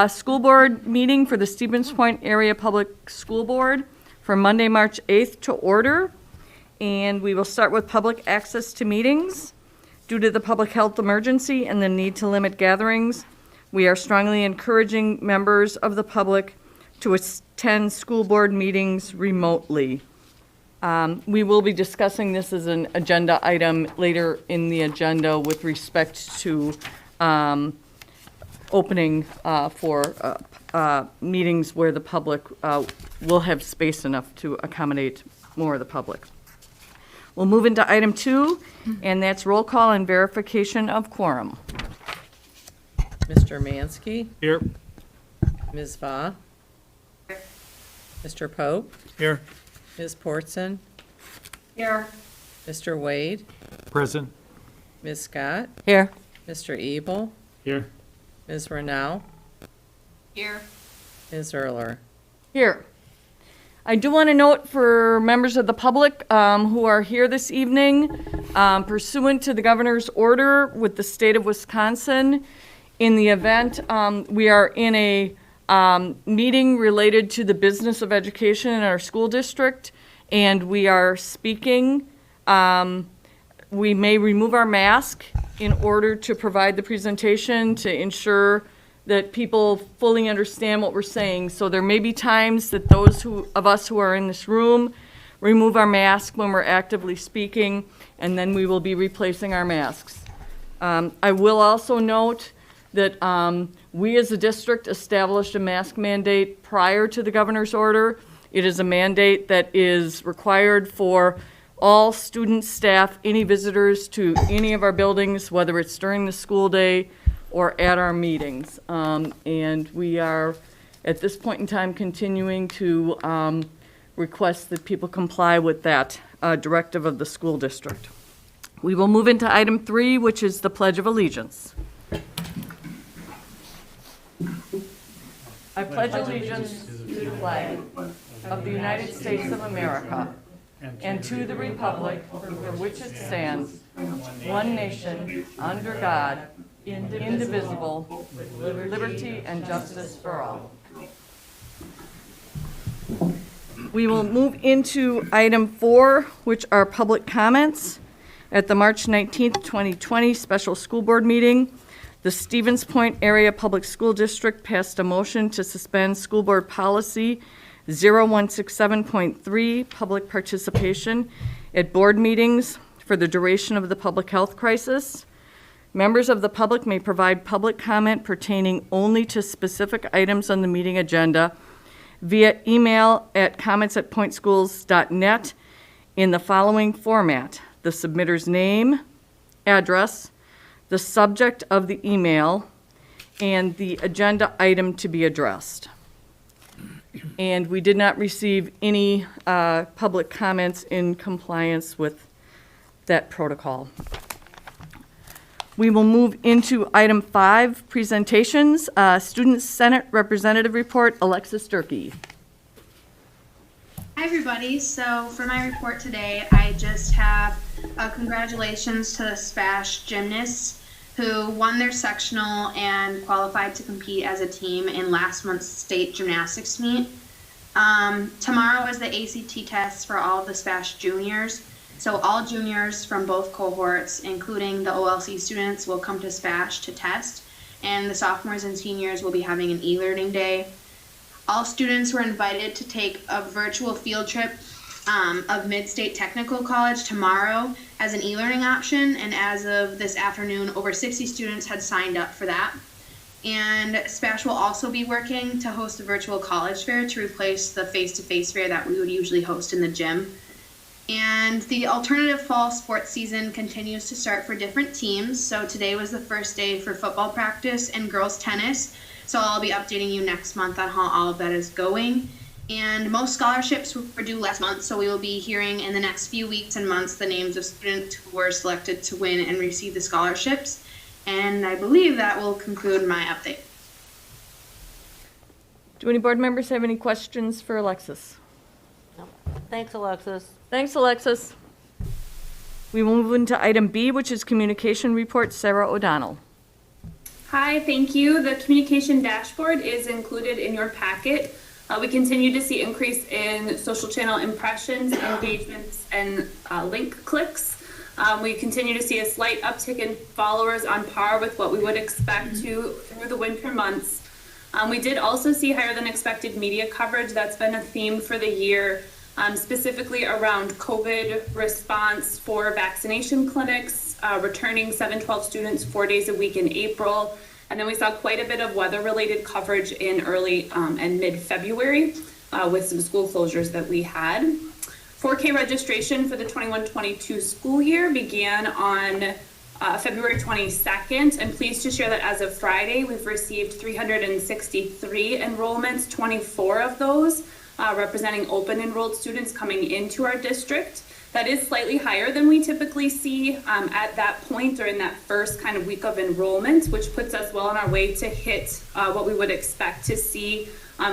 school board meeting for the Stevens Point Area Public School Board for Monday, March 8th to order. And we will start with public access to meetings. Due to the public health emergency and the need to limit gatherings, we are strongly encouraging members of the public to attend school board meetings remotely. We will be discussing this as an agenda item later in the agenda with respect to opening for meetings where the public will have space enough to accommodate more of the public. We'll move into item 2, and that's roll call and verification of quorum. Mr. Mansky, Here. Ms. Va, Mr. Pope, Here. Ms. Portson, Here. Mr. Wade, Present. Ms. Scott, Here. Mr. Ebel, Here. Ms. Renau, Here. Ms. Erler. Here. I do want to note for members of the public who are here this evening, pursuant to the governor's order with the state of Wisconsin, in the event we are in a meeting related to the business of education in our school district and we are speaking, we may remove our mask in order to provide the presentation to ensure that people fully understand what we're saying. So there may be times that those of us who are in this room remove our mask when we're actively speaking, and then we will be replacing our masks. I will also note that we as a district established a mask mandate prior to the governor's order. It is a mandate that is required for all students, staff, any visitors to any of our buildings, whether it's during the school day or at our meetings. And we are, at this point in time, continuing to request that people comply with that directive of the school district. We will move into item 3, which is the Pledge of Allegiance. I pledge allegiance to the flag of the United States of America and to the republic for which it stands, one nation, under God, indivisible, with liberty and justice for all. We will move into item 4, which are public comments. At the March 19th, 2020 special school board meeting, the Stevens Point Area Public School District passed a motion to suspend school board policy 0167.3, public participation at board meetings for the duration of the public health crisis. Members of the public may provide public comment pertaining only to specific items on the meeting agenda via email at comments@pointschools.net in the following format: the submitter's name, address, the subject of the email, and the agenda item to be addressed. And we did not receive any public comments in compliance with that protocol. We will move into item 5, presentations. Student Senate Representative Report, Alexis Durkee. Hi everybody, so for my report today, I just have congratulations to the SPASH gymnasts who won their sectional and qualified to compete as a team in last month's state gymnastics meet. Tomorrow is the ACT test for all of the SPASH juniors. So all juniors from both cohorts, including the OLC students, will come to SPASH to test, and the sophomores and seniors will be having an e-learning day. All students were invited to take a virtual field trip of Mid-State Technical College tomorrow as an e-learning option, and as of this afternoon, over 60 students had signed up for that. And SPASH will also be working to host a virtual college fair to replace the face-to-face fair that we would usually host in the gym. And the alternative fall sports season continues to start for different teams. So today was the first day for football practice and girls tennis. So I'll be updating you next month on how all of that is going. And most scholarships were due last month, so we will be hearing in the next few weeks and months the names of students who were selected to win and receive the scholarships. And I believe that will conclude my update. Do any board members have any questions for Alexis? No. Thanks, Alexis. Thanks, Alexis. We will move into item B, which is communication report. Sarah O'Donnell. Hi, thank you. The communication dashboard is included in your packet. We continue to see increase in social channel impressions, engagements, and link clicks. We continue to see a slight uptick in followers on par with what we would expect to through the winter months. We did also see higher than expected media coverage. That's been a theme for the year, specifically around COVID response for vaccination clinics, returning 712 students 4 days a week in April. And then we saw quite a bit of weather-related coverage in early and mid-February with some school closures that we had. 4K registration for the 21-22 school year began on February 22nd. I'm pleased to share that as of Friday, we've received 363 enrollments, 24 of those representing open enrolled students coming into our district. That is slightly higher than we typically see at that point or in that first kind of week of enrollment, which puts us well on our way to hit what we would expect to see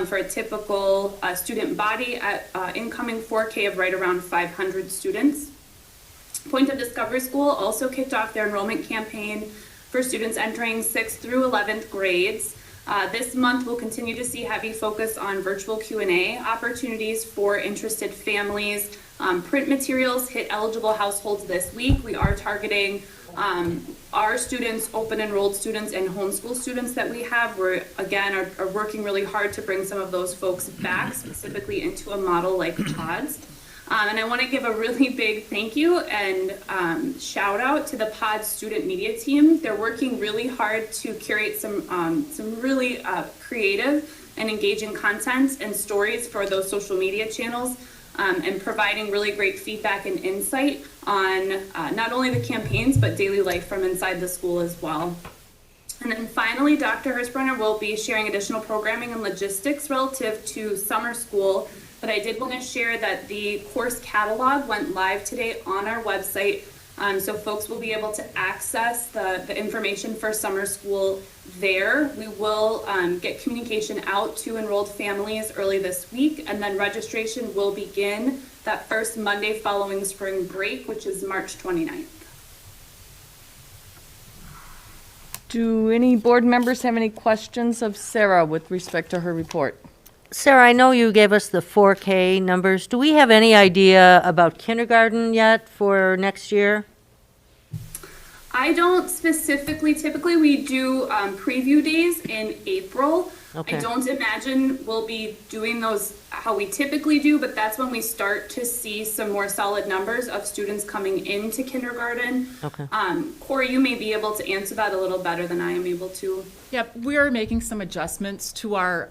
for a typical student body at incoming 4K of right around 500 students. Point of Discovery School also kicked off their enrollment campaign for students entering 6th through 11th grades. This month we'll continue to see heavy focus on virtual Q&A opportunities for interested families. Print materials hit eligible households this week. We are targeting our students, open enrolled students, and homeschool students that we have. We're, again, are working really hard to bring some of those folks back, specifically into a model like PODS. And I want to give a really big thank you and shout out to the PODS student media team. They're working really hard to curate some really creative and engaging content and stories for those social media channels. And providing really great feedback and insight on not only the campaigns, but daily life from inside the school as well. And then finally, Dr. Hirschbrenner will be sharing additional programming and logistics relative to summer school. But I did want to share that the course catalog went live today on our website. So folks will be able to access the information for summer school there. We will get communication out to enrolled families early this week, and then registration will begin that first Monday following spring break, which is March 29th. Do any board members have any questions of Sarah with respect to her report? Sarah, I know you gave us the 4K numbers. Do we have any idea about kindergarten yet for next year? I don't specifically, typically we do preview days in April. Okay. I don't imagine we'll be doing those how we typically do, but that's when we start to see some more solid numbers of students coming into kindergarten. Okay. Corey, you may be able to answer that a little better than I am able to. Yep, we are making some adjustments to our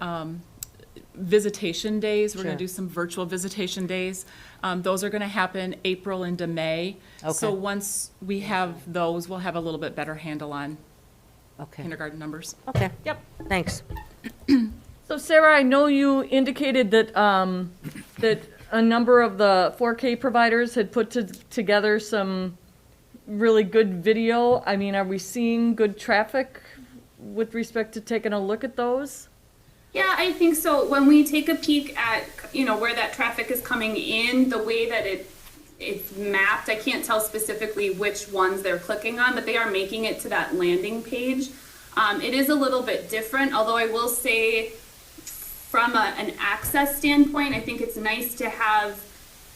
visitation days. We're going Sure. to do some virtual visitation days. Those are going to happen April into May. So Okay. once we have those, we'll have a little bit better handle on Okay. kindergarten numbers. Okay. Yep. Thanks. So Sarah, I know you indicated that that a number of the 4K providers had put together some really good video. I mean, are we seeing good traffic with respect to taking a look at those? Yeah, I think so. When we take a peek at, where that traffic is coming in, the way that it's mapped, I can't tell specifically which ones they're clicking on, but they are making it to that landing page. It is a little bit different, although I will say from an access standpoint, I think it's nice to have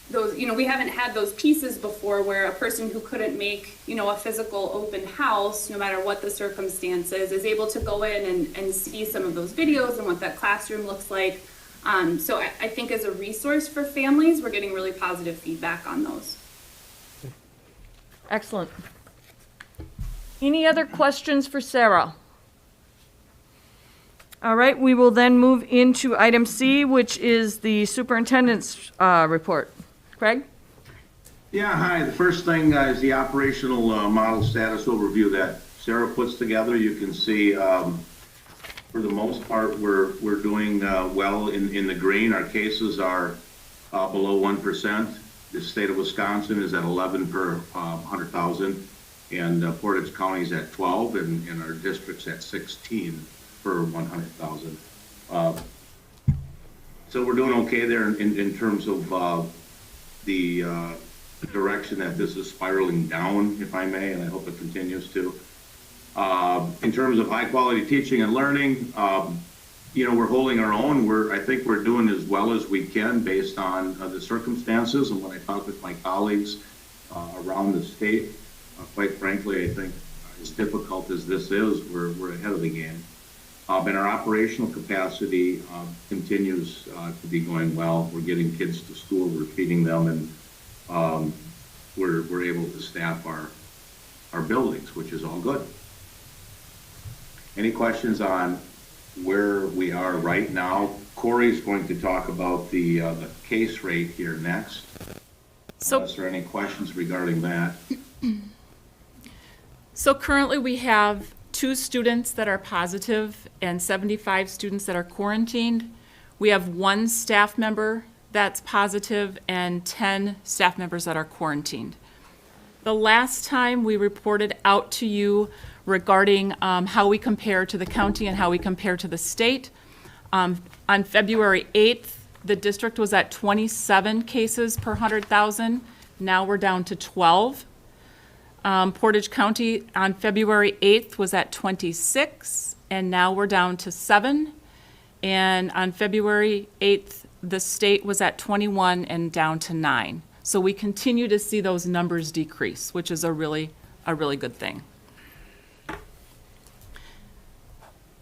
those, we haven't had those pieces before where a person who couldn't make, a physical open house, no matter what the circumstances, is able to go in and see some of those videos and what that classroom looks like. So I think as a resource for families, we're getting really positive feedback on those. Excellent. Any other questions for Sarah? All right, we will then move into item C, which is the superintendent's report. Craig? Yeah, hi. The first thing is the operational model status overview that Sarah puts together. You can see, for the most part, we're doing well in the green. Our cases are below 1%. The state of Wisconsin is at 11 per 100,000, and Portage County is at 12, and our district's at 16 per 100,000. So we're doing okay there in terms of the direction that this is spiraling down, if I may, and I hope it continues to. In terms of high-quality teaching and learning, we're holding our own. I think we're doing as well as we can based on the circumstances. And when I talk with my colleagues around the state, quite frankly, I think as difficult as this is, we're ahead of the game. And our operational capacity continues to be going well. We're getting kids to school, we're feeding them, and we're able to staff our buildings, which is all good. Any questions on where we are right now? Corey's going to talk about the case rate here next. So, Is there any questions regarding that? so currently we have 2 students that are positive and 75 students that are quarantined. We have 1 staff member that's positive and 10 staff members that are quarantined. The last time we reported out to you regarding how we compare to the county and how we compare to the state, on February 8th, the district was at 27 cases per 100,000. Now we're down to 12. Portage County on February 8th was at 26, and now we're down to 7. And on February 8th, the state was at 21 and down to 9. So we continue to see those numbers decrease, which is a really good thing.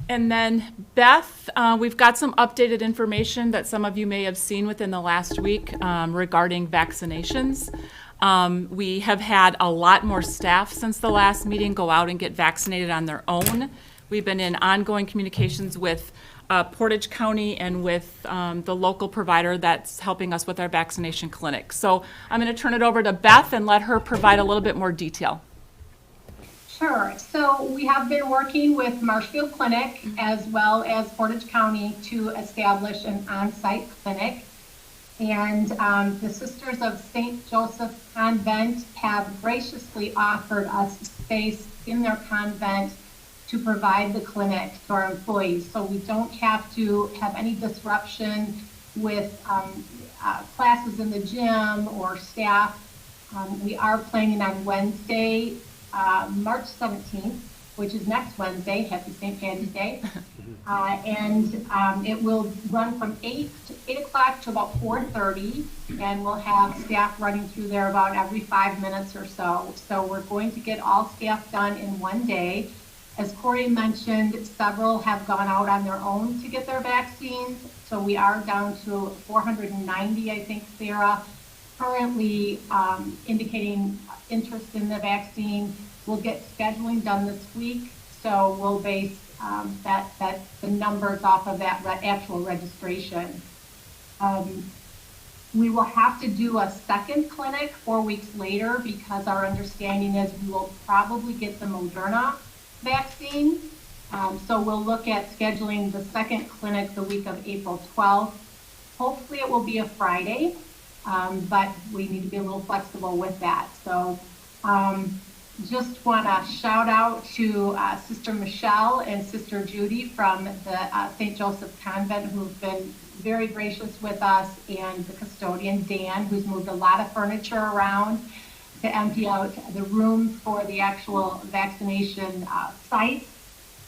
And then Beth, we've got some updated information that some of you may have seen within the last week regarding vaccinations. We have had a lot more staff since the last meeting go out and get vaccinated on their own. We've been in ongoing communications with Portage County and with the local provider that's helping us with our vaccination clinic. So I'm going to turn it over to Beth and let her provide a little bit more detail. Sure. So we have been working with Marshfield Clinic as well as Portage County to establish an on-site clinic. And the Sisters of St. Joseph Convent have graciously offered us space in their convent to provide the clinic to our employees. So we don't have to have any disruption with classes in the gym or staff. We are planning on Wednesday, March 17th, which is next Wednesday. Happy St. Patty's Day. And it will run from 8 o'clock to about 4:30, and we'll have staff running through there about every 5 minutes or so. So we're going to get all staff done in one day. As Corey mentioned, several have gone out on their own to get their vaccines. So we are down to 490, I think, Sarah, currently indicating interest in the vaccine. We'll get scheduling done this week, so we'll base the numbers off of that actual registration. We will have to do a second clinic 4 weeks later because our understanding is we will probably get the Moderna vaccine. So we'll look at scheduling the second clinic the week of April 12th. Hopefully it will be a Friday, but we need to be a little flexible with that. So just want to shout out to Sister Michelle and Sister Judy from the St. Joseph Convent, who've been very gracious with us, and the custodian, Dan, who's moved a lot of furniture around to empty out the room for the actual vaccination site,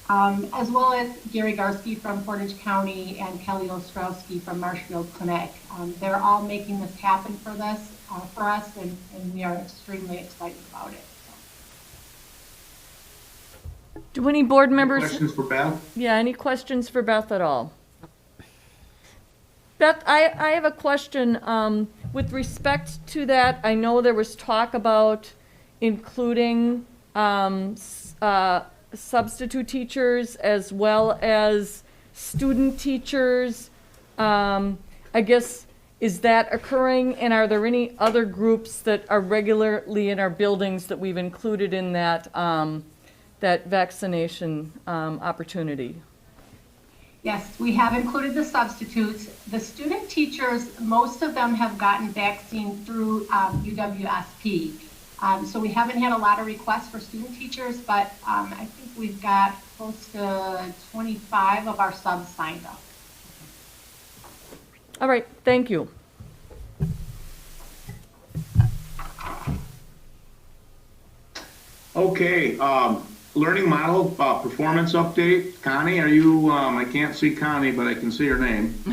as well as Gary Garski from Portage County and Kelly Ostrowski from Marshfield Clinic. They're all making this happen for us, and we are extremely excited about it. Do any board members? Questions for Beth? Yeah, any questions for Beth at all? Beth, I have a question. With respect to that, I know there was talk about including substitute teachers as well as student teachers. I guess, is that occurring? And are there any other groups that are regularly in our buildings that we've included in that that vaccination opportunity? Yes, we have included the substitutes. The student teachers, most of them have gotten vaccine through UWSP. So we haven't had a lot of requests for student teachers, but I think we've got close to 25 of our subs signed up. All right, thank you. Okay, learning model, performance update. Connie, are you, I can't see Connie, but I can see her name.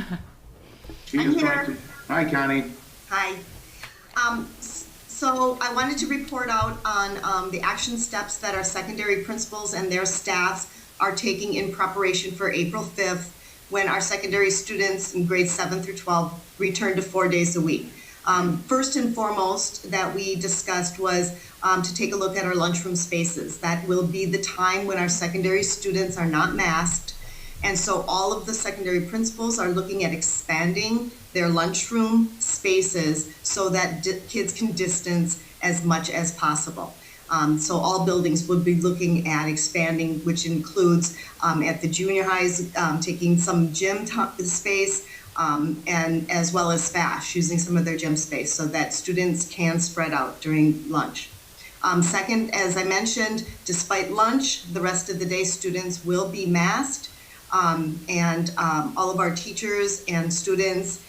She I'm is here. going to- Hi, Connie. Hi. So I wanted to report out on the action steps that our secondary principals and their staffs are taking in preparation for April 5th, when our secondary students in grades 7 through 12 return to 4 days a week. First and foremost that we discussed was to take a look at our lunchroom spaces. That will be the time when our secondary students are not masked. And so all of the secondary principals are looking at expanding their lunchroom spaces so that kids can distance as much as possible. So all buildings would be looking at expanding, which includes at the junior highs, taking some gym space, and as well as SPASH, using some of their gym space so that students can spread out during lunch. Second, as I mentioned, despite lunch, the rest of the day students will be masked, and all of our teachers and students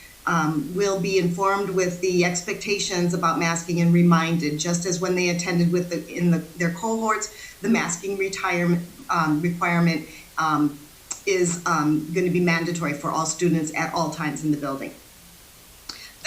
will be informed with the expectations about masking and reminded, just as when they attended with their cohorts, the masking requirement is going to be mandatory for all students at all times in the building.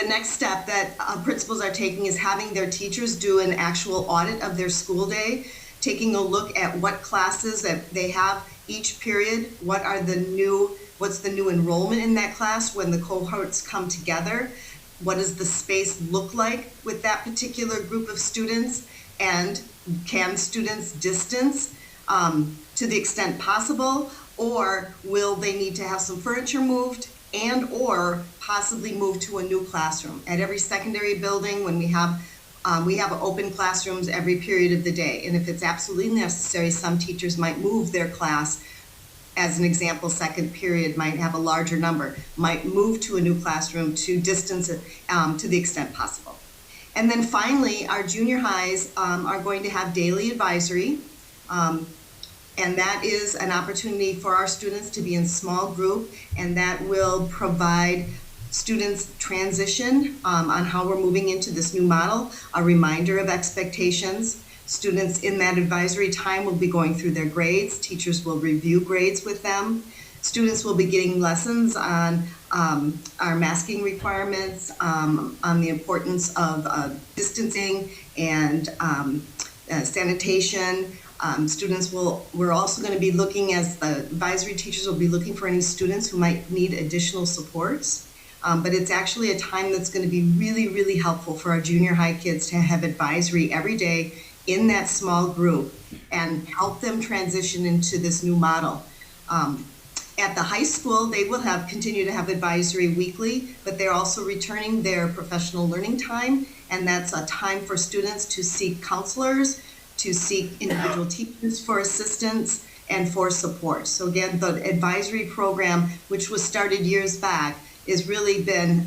The next step that principals are taking is having their teachers do an actual audit of their school day, taking a look at what classes that they have each period, what's the new enrollment in that class when the cohorts come together, what does the space look like with that particular group of students, and can students distance to the extent possible, or will they need to have some furniture moved and or possibly move to a new classroom? At every secondary building, when we have open classrooms every period of the day, and if it's absolutely necessary, some teachers might move their class. As an example, second period might have a larger number, might move to a new classroom to distance it to the extent possible. And then finally, our junior highs are going to have daily advisory, and that is an opportunity for our students to be in small group, and that will provide students transition on how we're moving into this new model, a reminder of expectations. Students in that advisory time will be going through their grades. Teachers will review grades with them. Students will be getting lessons on our masking requirements, on the importance of distancing and sanitation. We're also going to be looking, as the advisory teachers will be looking for any students who might need additional supports. But it's actually a time that's going to be really, really helpful for our junior high kids to have advisory every day in that small group and help them transition into this new model. At the high school, they will continue to have advisory weekly, but they're also returning their professional learning time, and that's a time for students to seek counselors, to seek individual teachers for assistance and for support. So again, the advisory program, which was started years back, is really been,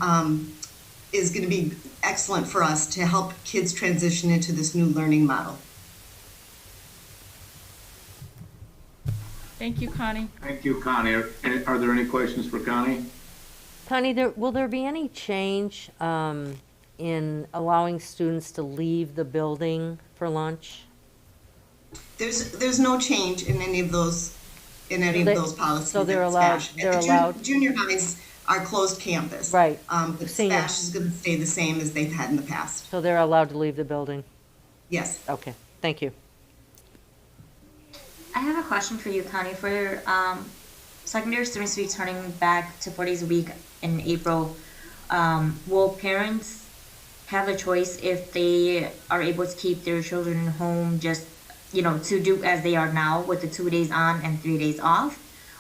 is going to be excellent for us to help kids transition into this new learning model. Thank you, Connie. Thank you, Connie. Are there any questions for Connie? Connie, will there be any change in allowing students to leave the building for lunch? There's no change in any of those policies. So they're at allowed. SPASH. They're At the allowed. Junior highs are closed campus. Right. But Senior. SPASH is going to stay the same as they've had in the past. So they're allowed to leave the building. Yes. Okay. Thank you. I have a question for you, Connie. For secondary students returning back to 4 days a week in April, will parents have a choice if they are able to keep their children home, just, to do as they are now with the 2 days on and 3 days off?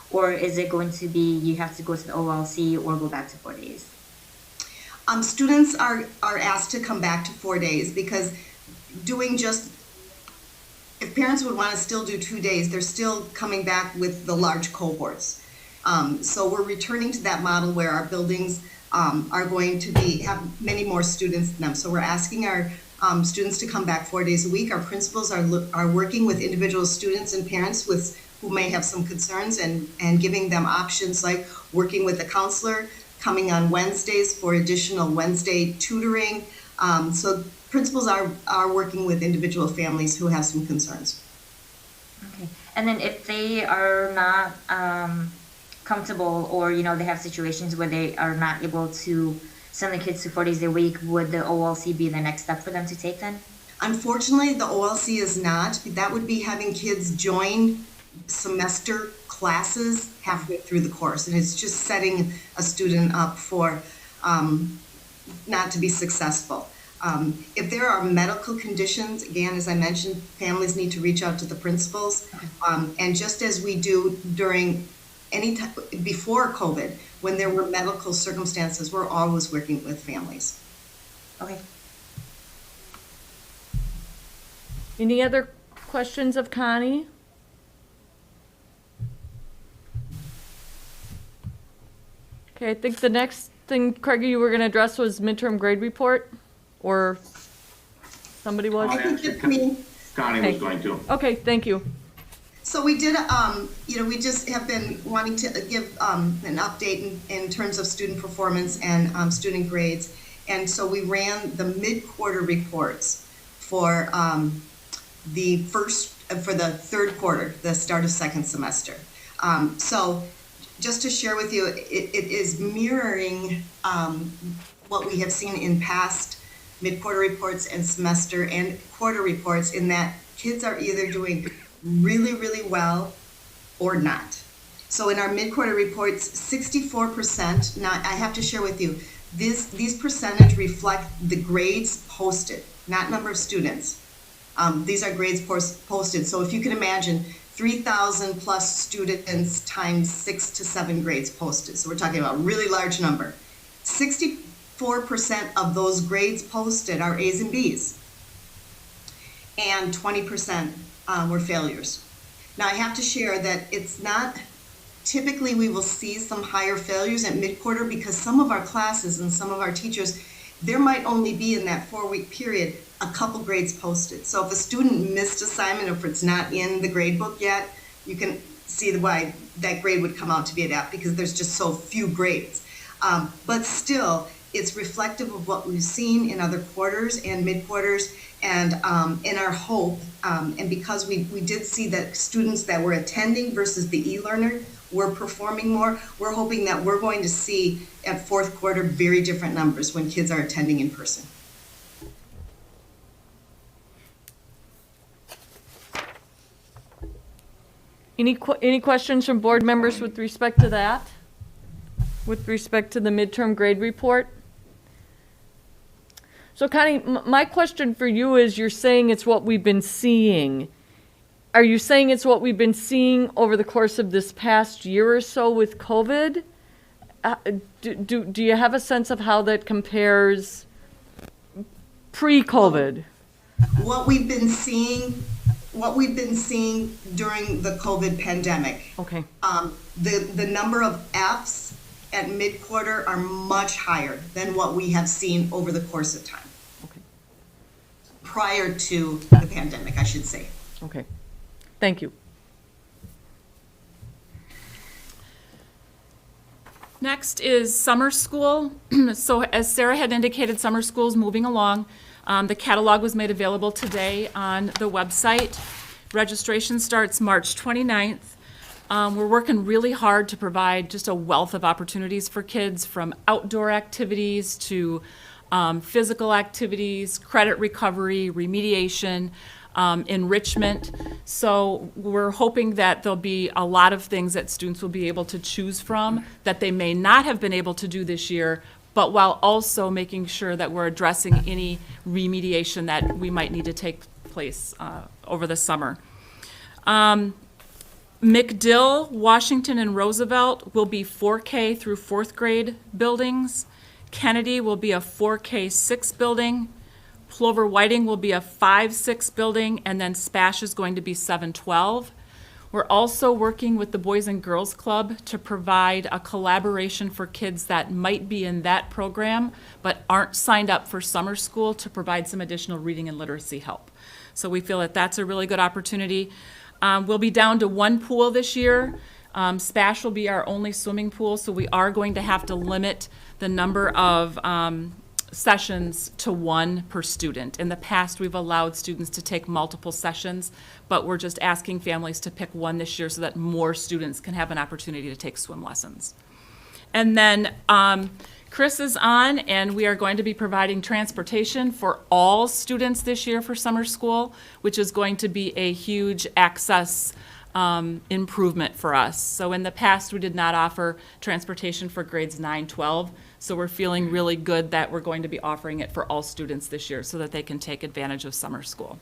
Or is it going to be you have to go to the OLC or go back to 4 days? Students are asked to come back to 4 days because if parents would want to still do 2 days, they're still coming back with the large cohorts. So we're returning to that model where our buildings are going to have many more students in them. So we're asking our students to come back 4 days a week. Our principals are working with individual students and parents who may have some concerns and giving them options like working with a counselor, coming on Wednesdays for additional Wednesday tutoring. So principals are working with individual families who have some concerns. Okay. And then if they are not comfortable, or they have situations where they are not able to send the kids to 4 days a week, would the OLC be the next step for them to take then? Unfortunately, the OLC is not. That would be having kids join semester classes halfway through the course, and it's just setting a student up for not to be successful. If there are medical conditions, again, as I mentioned, families need to reach out to the principals. And just as we do during any time before COVID, when there were medical circumstances, we're always working with families. Okay. Any other questions of Connie? Okay, I think the next thing, Craigie, you were going to address was midterm grade report, or somebody was? I think it's me. Connie was going to. Okay, thank you. So we did, we just have been wanting to give an update in terms of student performance and student grades. And so we ran the mid-quarter reports for the third quarter, the start of second semester. So just to share with you, it is mirroring what we have seen in past mid-quarter reports and semester and quarter reports, in that kids are either doing really, really well or not. So in our mid-quarter reports, 64%, now I have to share with you, these percentage reflect the grades posted, not number of students. These are grades posted. So if you can imagine, 3,000 plus students times 6 to 7 grades posted. So we're talking about a really large number. 64% of those grades posted are A's and B's, and 20% were failures. Now I have to share that it's not, typically we will see some higher failures at mid-quarter because some of our classes and some of our teachers, there might only be in that 4-week period a couple grades posted. So if a student missed assignment, if it's not in the grade book yet, you can see why that grade would come out to be an F, because there's just so few grades. But still, it's reflective of what we've seen in other quarters and mid-quarters, and in our hope, and because we did see that students that were attending versus the e-learner were performing more, we're hoping that we're going to see at fourth quarter very different numbers when kids are attending in person. Any questions from board members with respect to that? With respect to the midterm grade report? So Connie, my question for you is, you're saying it's what we've been seeing. Are you saying it's what we've been seeing over the course of this past year or so with COVID? Do you have a sense of how that compares pre-COVID? What we've been seeing during the COVID pandemic. Okay. The number of Fs at mid-quarter are much higher than what we have seen over the course of time. Okay. Prior to the pandemic, I should say. Okay. Thank you. Next is summer school. So as Sarah had indicated, summer school is moving along. The catalog was made available today on the website. Registration starts March 29th. We're working really hard to provide just a wealth of opportunities for kids, from outdoor activities to physical activities, credit recovery, remediation, enrichment. So we're hoping that there'll be a lot of things that students will be able to choose from that they may not have been able to do this year, but while also making sure that we're addressing any remediation that we might need to take place over the summer. McDill, Washington, and Roosevelt will be 4K through 4th grade buildings. Kennedy will be a 4K 6 building. Plover Whiting will be a 5-6 building, and then Spash is going to be 7-12. We're also working with the Boys and Girls Club to provide a collaboration for kids that might be in that program but aren't signed up for summer school, to provide some additional reading and literacy help. So we feel that that's a really good opportunity. We'll be down to 1 pool this year. Spash will be our only swimming pool, so we are going to have to limit the number of sessions to one per student. In the past, we've allowed students to take multiple sessions, but we're just asking families to pick one this year so that more students can have an opportunity to take swim lessons. And then Chris is on, and we are going to be providing transportation for all students this year for summer school, which is going to be a huge access improvement for us. So in the past, we did not offer transportation for grades 9, 12, so we're feeling really good that we're going to be offering it for all students this year so that they can take advantage of summer school.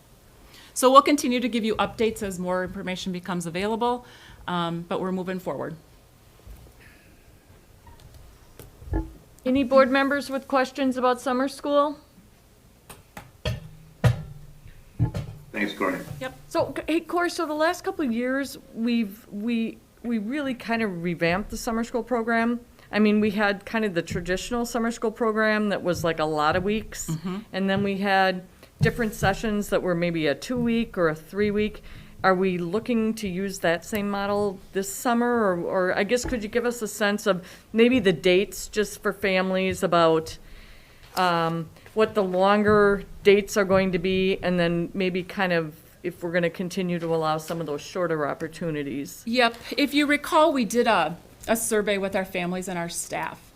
So we'll continue to give you updates as more information becomes available, but we're moving forward. Any board members with questions about summer school? Thanks, Courtney. So, hey, Corey, so the last couple of years, we really kind of revamped the summer school program. I mean, we had kind of the traditional summer school program that was like a lot of weeks. And then we had different sessions that were maybe a 2-week or a 3-week. Are we looking to use that same model this summer? Or I guess, could you give us a sense of maybe the dates just for families about what the longer dates are going to be, and then maybe kind of if we're going to continue to allow some of those shorter opportunities? Yep. If you recall, we did a survey with our families and our staff.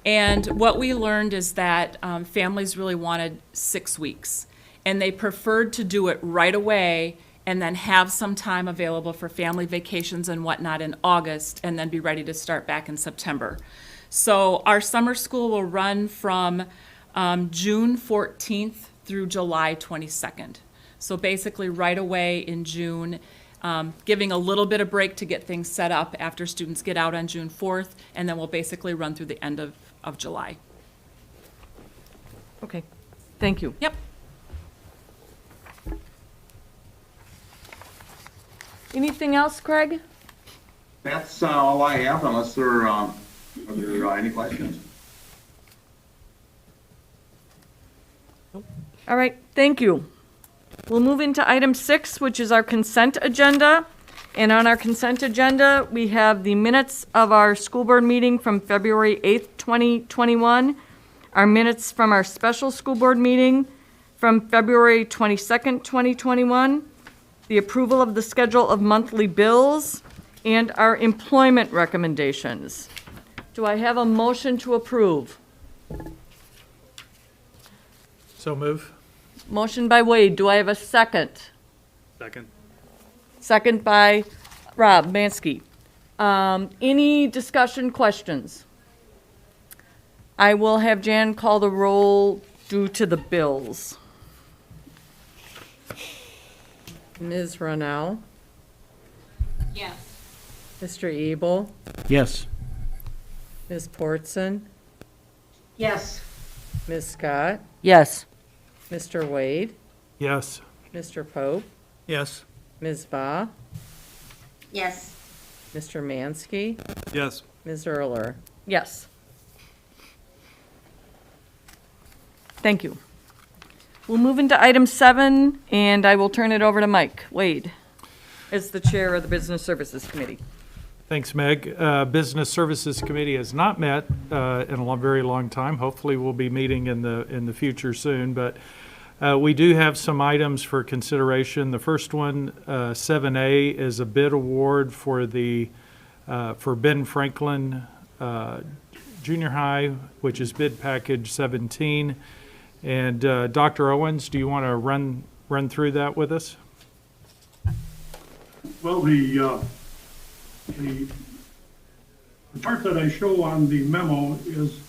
And what we learned is that families really wanted 6 weeks. And they preferred to do it right away and then have some time available for family vacations and whatnot in August, and then be ready to start back in September. So our summer school will run from June 14th through July 22nd. So basically right away in June, giving a little bit of break to get things set up after students get out on June 4th, and then we'll basically run through the end of July. Okay, thank you. Yep. Anything else, Craig? That's all I have, unless there are any questions. All right, thank you. We'll move into item 6, which is our consent agenda. And on our consent agenda, we have the minutes of our school board meeting from February 8th, 2021, our minutes from our special school board meeting from February 22nd, 2021, the approval of the schedule of monthly bills, and our employment recommendations. Do I have a motion to approve? So move. Motion by Wade. Do I have a second? Second. Second by Rob Mansky. Any discussion, questions? I will have Jan call the roll due to the bills. Ms. Ronell, Yes. Mr. Ebel, Yes. Ms. Portson, Yes. Ms. Scott, Yes. Mr. Wade, Yes. Mr. Pope, Yes. Ms. Ba, Yes. Mr. Mansky, Yes. Ms. Erler. Yes. Thank you. We'll move into item 7, and I will turn it over to Mike Wade as the chair of the Business Services Committee. Thanks, Meg. Business Services Committee has not met in a very long time. Hopefully, we'll be meeting in the future soon. But we do have some items for consideration. The first one, 7A, is a bid award for for Ben Franklin Junior High, which is bid package 17. And Dr. Owens, do you want to run through that with us? Well, the part that I show on the memo is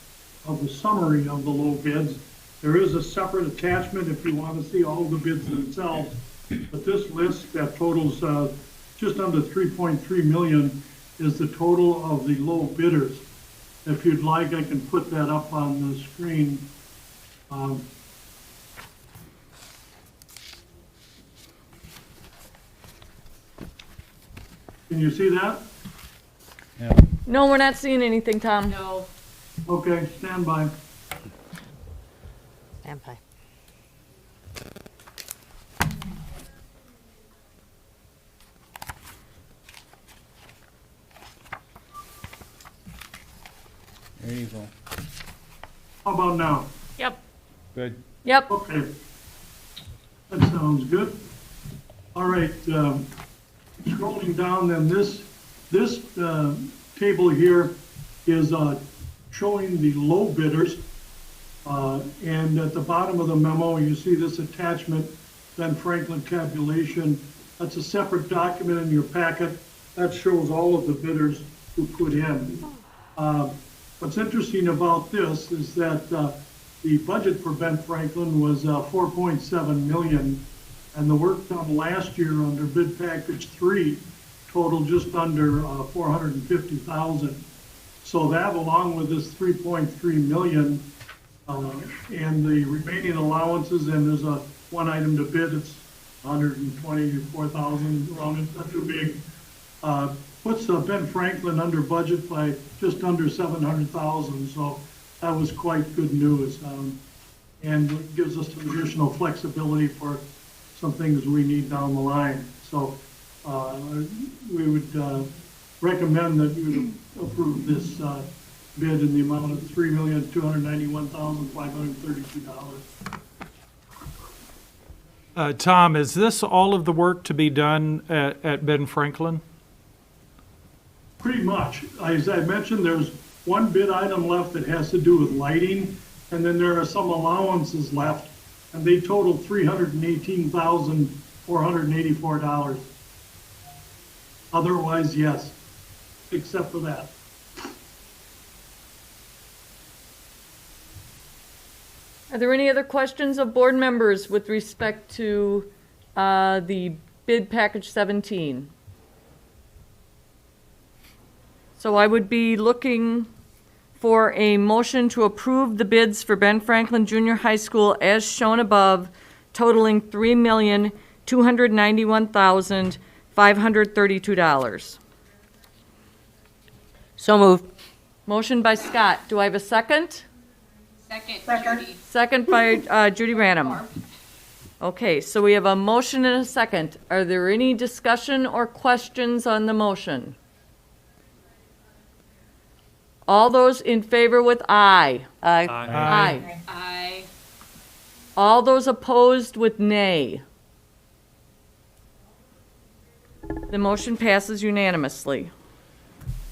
of the summary of the low bids. There is a separate attachment if you want to see all the bids themselves. But this list that totals just under 3.3 million is the total of the low bidders. If you'd like, I can put that up on the screen. Can you see that? No, we're not seeing anything, Tom. No. Okay, stand by. Stand by. There you go. How about now? Yep. Good. Yep. Okay. That sounds good. All right, scrolling down then, this table here is showing the low bidders. And at the bottom of the memo, you see this attachment, Ben Franklin tabulation. That's a separate document in your packet. That shows all of the bidders who put in. What's interesting about this is that the budget for Ben Franklin was 4.7 million, and the work done last year under bid package 3 totaled just under 450,000. So that, along with this 3.3 million, and the remaining allowances, and there's a one item to bid, it's 124,000, around, not too big, puts Ben Franklin under budget by just under 700,000. So that was quite good news, and gives us some additional flexibility for some things we need down the line. So we would recommend that you approve this bid in the amount of $3,291,532. Tom, is this all of the work to be done at Ben Franklin? Pretty much. As I mentioned, there's one bid item left that has to do with lighting, and then there are some allowances left, and they total $318,484. Otherwise, yes, except for that. Are there any other questions of board members with respect to the bid package 17? So I would be looking for a motion to approve the bids for Ben Franklin Junior High School as shown above, totaling $3,291,532. So moved. Motion by Scott. Do I have a second? Second. Second by Judy Random. Okay, so we have a motion and a second. Are there any discussion or questions on the motion? All those in favor with aye? Aye. Aye. Aye. All those opposed with nay? The motion passes unanimously.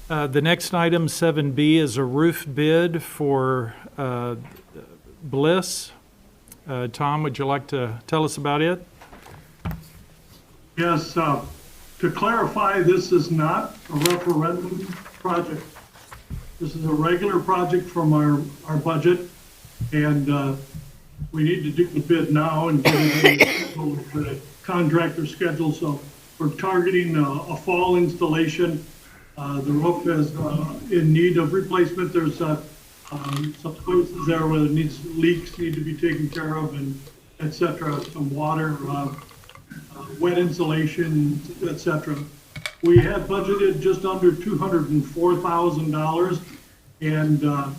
The next item, 7B, is a roof bid for Bliss. Tom, would you like to tell us about it? Yes, to clarify, this is not a referendum project. This is a regular project from our budget, and we need to do the bid now and get it in the contractor schedule. So we're targeting a fall installation. The roof is in need of replacement. There's some places there where leaks need to be taken care of, and et cetera, some water, wet insulation, et cetera. We had budgeted just under $204,000, and the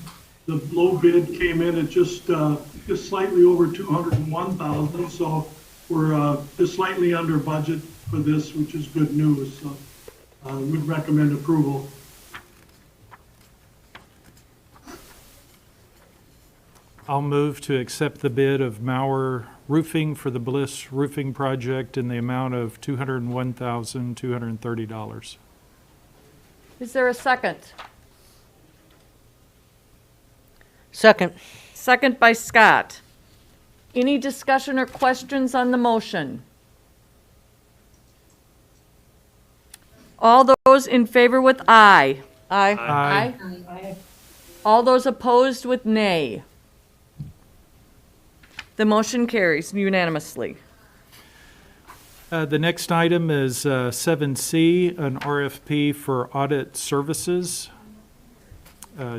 low bid came in at just slightly over $201,000. So we're just slightly under budget for this, which is good news. So we'd recommend approval. I'll move to accept the bid of Maurer Roofing for the Bliss Roofing Project in the amount of $201,230. Is there a second? Second. Second by Scott. Any discussion or questions on the motion? All those in favor with aye? Aye. Aye. All those opposed with nay? The motion carries unanimously. The next item is 7C, an RFP for Audit Services.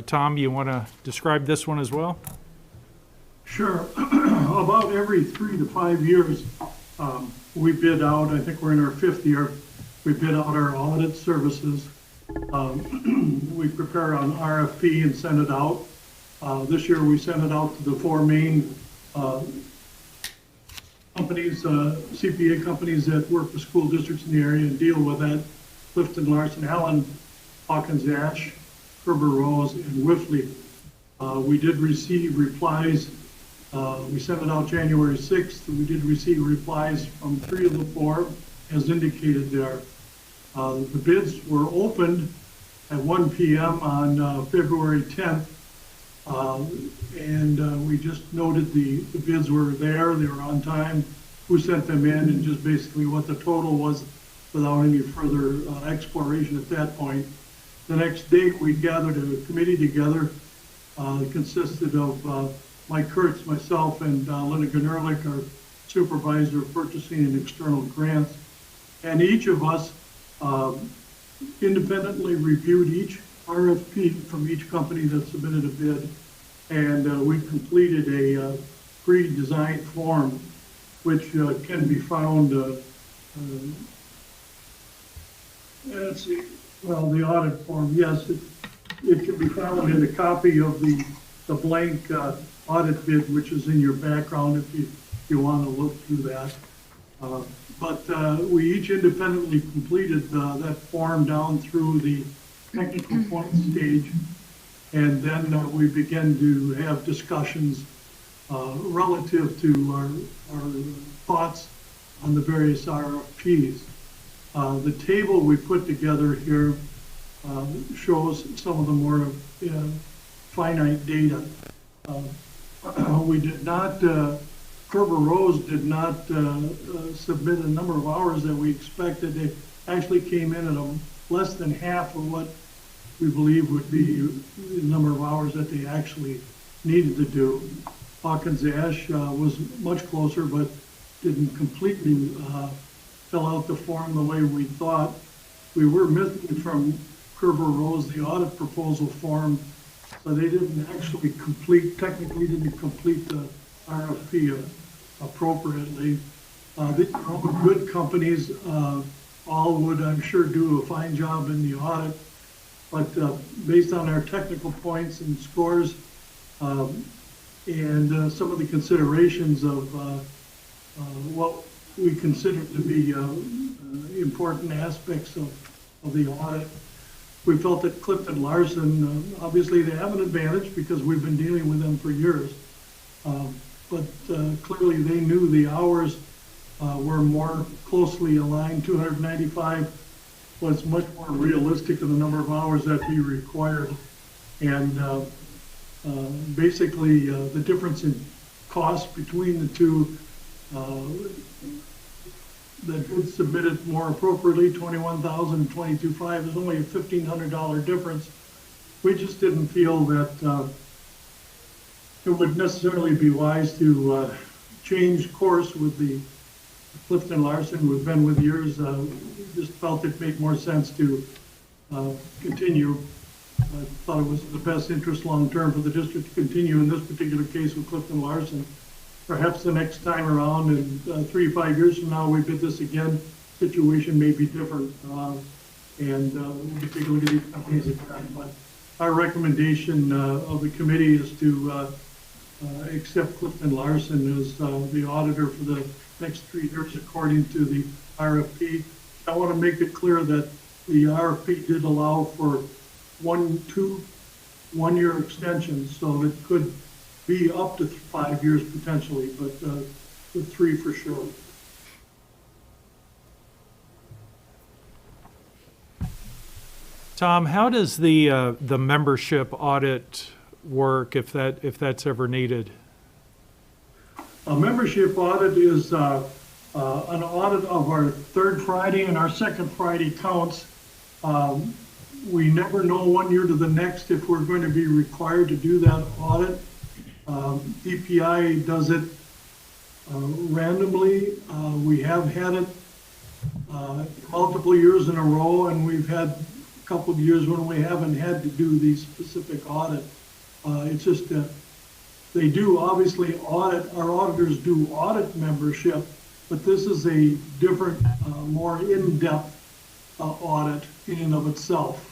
Tom, you want to describe this one as well? Sure. About every 3 to 5 years, we bid out, I think we're in our 5th year, we bid out our audit services. We prepare an RFP and send it out. This year we sent it out to the 4 main companies, CPA companies that work with school districts in the area and deal with that: Clifton, Larson, Allen, Hawkins, Ash, Kerber, Rose, and Whiffley. We did receive replies We sent it out January 6th. We did receive replies from 3 of the 4, as indicated there. The bids were opened at 1 p.m. on February 10th. And we just noted the bids were there, they were on time, who sent them in, and just basically what the total was without any further exploration at that point. The next day, we gathered a committee together. It consisted of Mike Kurtz, myself, and Linda Gnerlich, our supervisor of purchasing and external grants. And each of us independently reviewed each RFP from each company that submitted a bid. And we completed a pre-designed form, which can be found, let's see, well, the audit form, yes, it can be found in a copy of the blank audit bid, which is in your background if you want to look through that. But we each independently completed that form down through the technical point stage, and then we began to have discussions relative to our thoughts on the various RFPs. The table we put together here shows some of the more finite data. We did not, Kerber Rose did not submit a number of hours that we expected. They actually came in at less than half of what we believe would be the number of hours that they actually needed to do. Hawkins Ash was much closer, but didn't completely fill out the form the way we thought. We were missing from Kerber Rose the audit proposal form, so they didn't actually technically didn't complete the RFP appropriately. These are all good companies. All would, I'm sure, do a fine job in the audit, but based on our technical points and scores and some of the considerations of what we consider to be important aspects of the audit, we felt that Clifton Larson, obviously they have an advantage because we've been dealing with them for years, but clearly they knew the hours were more closely aligned. 295 was much more realistic in the number of hours that we required. And basically the difference in cost between the two that did submit it more appropriately, $21,000 and $22,500, there's only a $1,500 difference. We just didn't feel that it would necessarily be wise to change course with the Clifton Larson we've been with years. Just felt it made more sense to continue. I thought it was in the best interest long-term for the district to continue in this particular case with Clifton Larson. Perhaps the next time around, in 3 to 5 years from now, we bid this again, situation may be different. And we'll take a look at these companies again. But our recommendation of the committee is to accept Clifton Larson as the auditor for the next 3 years according to the RFP. I want to make it clear that the RFP did allow for 1-year extensions, so it could be up to 5 years potentially, but with 3 for sure. Tom, how does the membership audit work if that's ever needed? A membership audit is an audit of our third Friday, and our second Friday counts. We never know 1 year to the next if we're going to be required to do that audit. DPI does it randomly. We have had it multiple years in a row, and we've had a couple of years when we haven't had to do the specific audit. It's just that they do obviously audit, our auditors do audit membership, but this is a different, more in-depth audit in and of itself.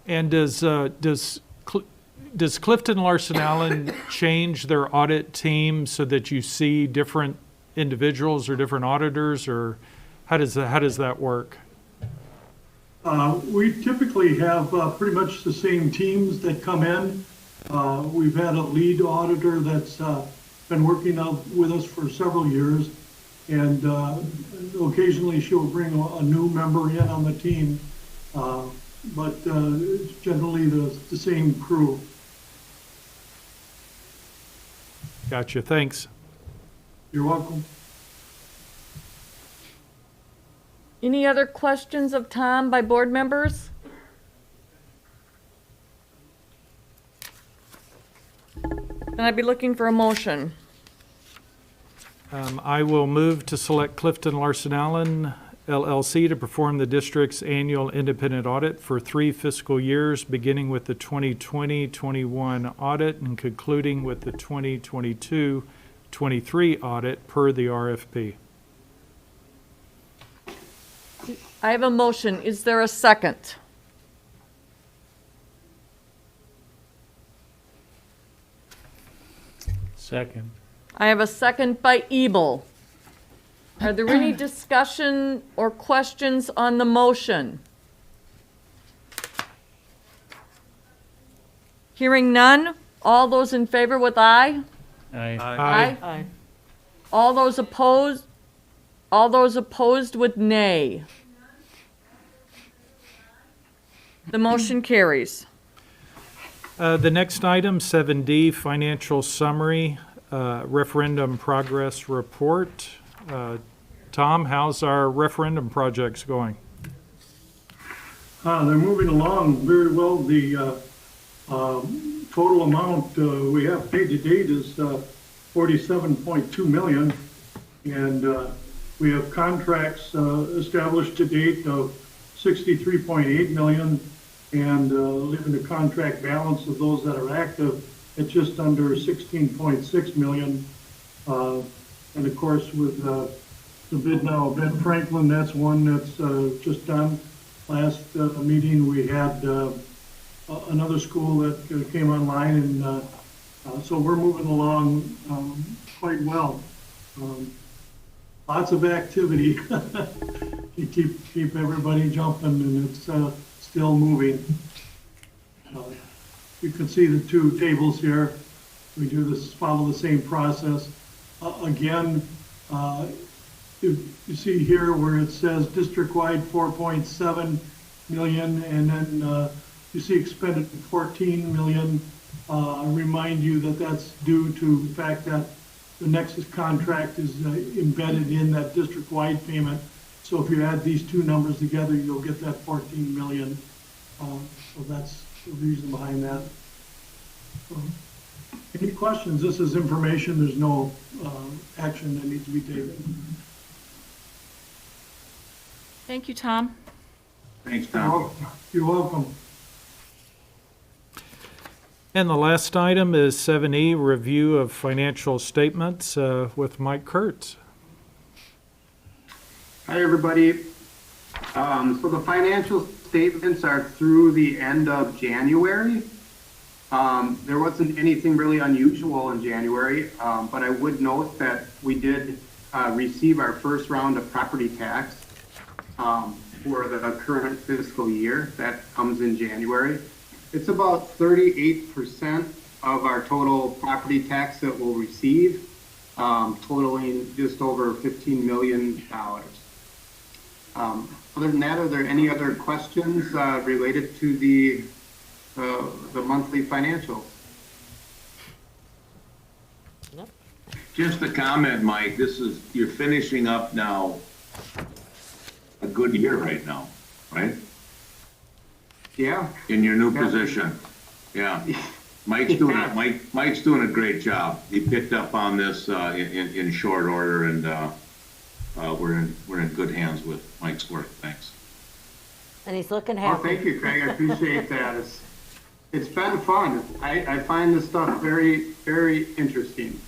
And does Clifton Larson Allen change their audit team so that you see different individuals or different auditors, or how does that work? We typically have pretty much the same teams that come in. We've had a lead auditor that's been working with us for several years, and occasionally she'll bring a new member in on the team, but it's generally the same crew. Gotcha, thanks. You're welcome. Any other questions of Tom by board members? Then I'd be looking for a motion. I will move to select Clifton Larson Allen LLC to perform the district's annual independent audit for 3 fiscal years, beginning with the 2020-21 audit and concluding with the 2022-23 audit per the RFP. I have a motion. Is there a second? Second. I have a second by Ebel. Are there any discussion or questions on the motion? Hearing none, all those in favor with aye? Aye. All those opposed with nay. The motion carries. The next item, 7D, financial summary, referendum progress report. Tom, how's our referendum projects going? They're moving along very well. The total amount we have paid to date is 47.2 million, and we have contracts established to date of 63.8 million, and leaving the contract balance of those that are active at just under 16.6 million. And of course, with the bid now of Ben Franklin, that's one that's just done. Last meeting, we had another school that came online, and so we're moving along quite well. Lots of activity. You keep everybody jumping, and it's still moving. You can see the 2 tables here. We do this, follow the same process. Again, you see here where it says district-wide 4.7 million, and then you see expended 14 million. I remind you that that's due to the fact that the Nexus contract is embedded in that district-wide payment. So if you add these 2 numbers together, you'll get that 14 million. So that's the reason behind that. Any questions? This is information. There's no action that needs to be taken. Thank you, Tom. Thanks, Tom. You're welcome. And the last item is 7E, review of financial statements with Mike Kurtz. Hi, everybody. So the financial statements are through the end of January. There wasn't anything really unusual in January, but I would note that we did receive our first round of property tax for the current fiscal year. That comes in January. It's about 38% of our total property tax that we'll receive, totaling just over $15 million. Other than that, are there any other questions related to the monthly financials? Just a comment, Mike, you're finishing up now a good year right now, right? Yeah. In your new position. Yeah. Mike's doing a great job. He picked up on this in short order, and we're in good hands with Mike's work. Thanks. And he's looking Oh, happy. thank you, Craig. I appreciate that. It's been fun. I find this stuff very, very interesting.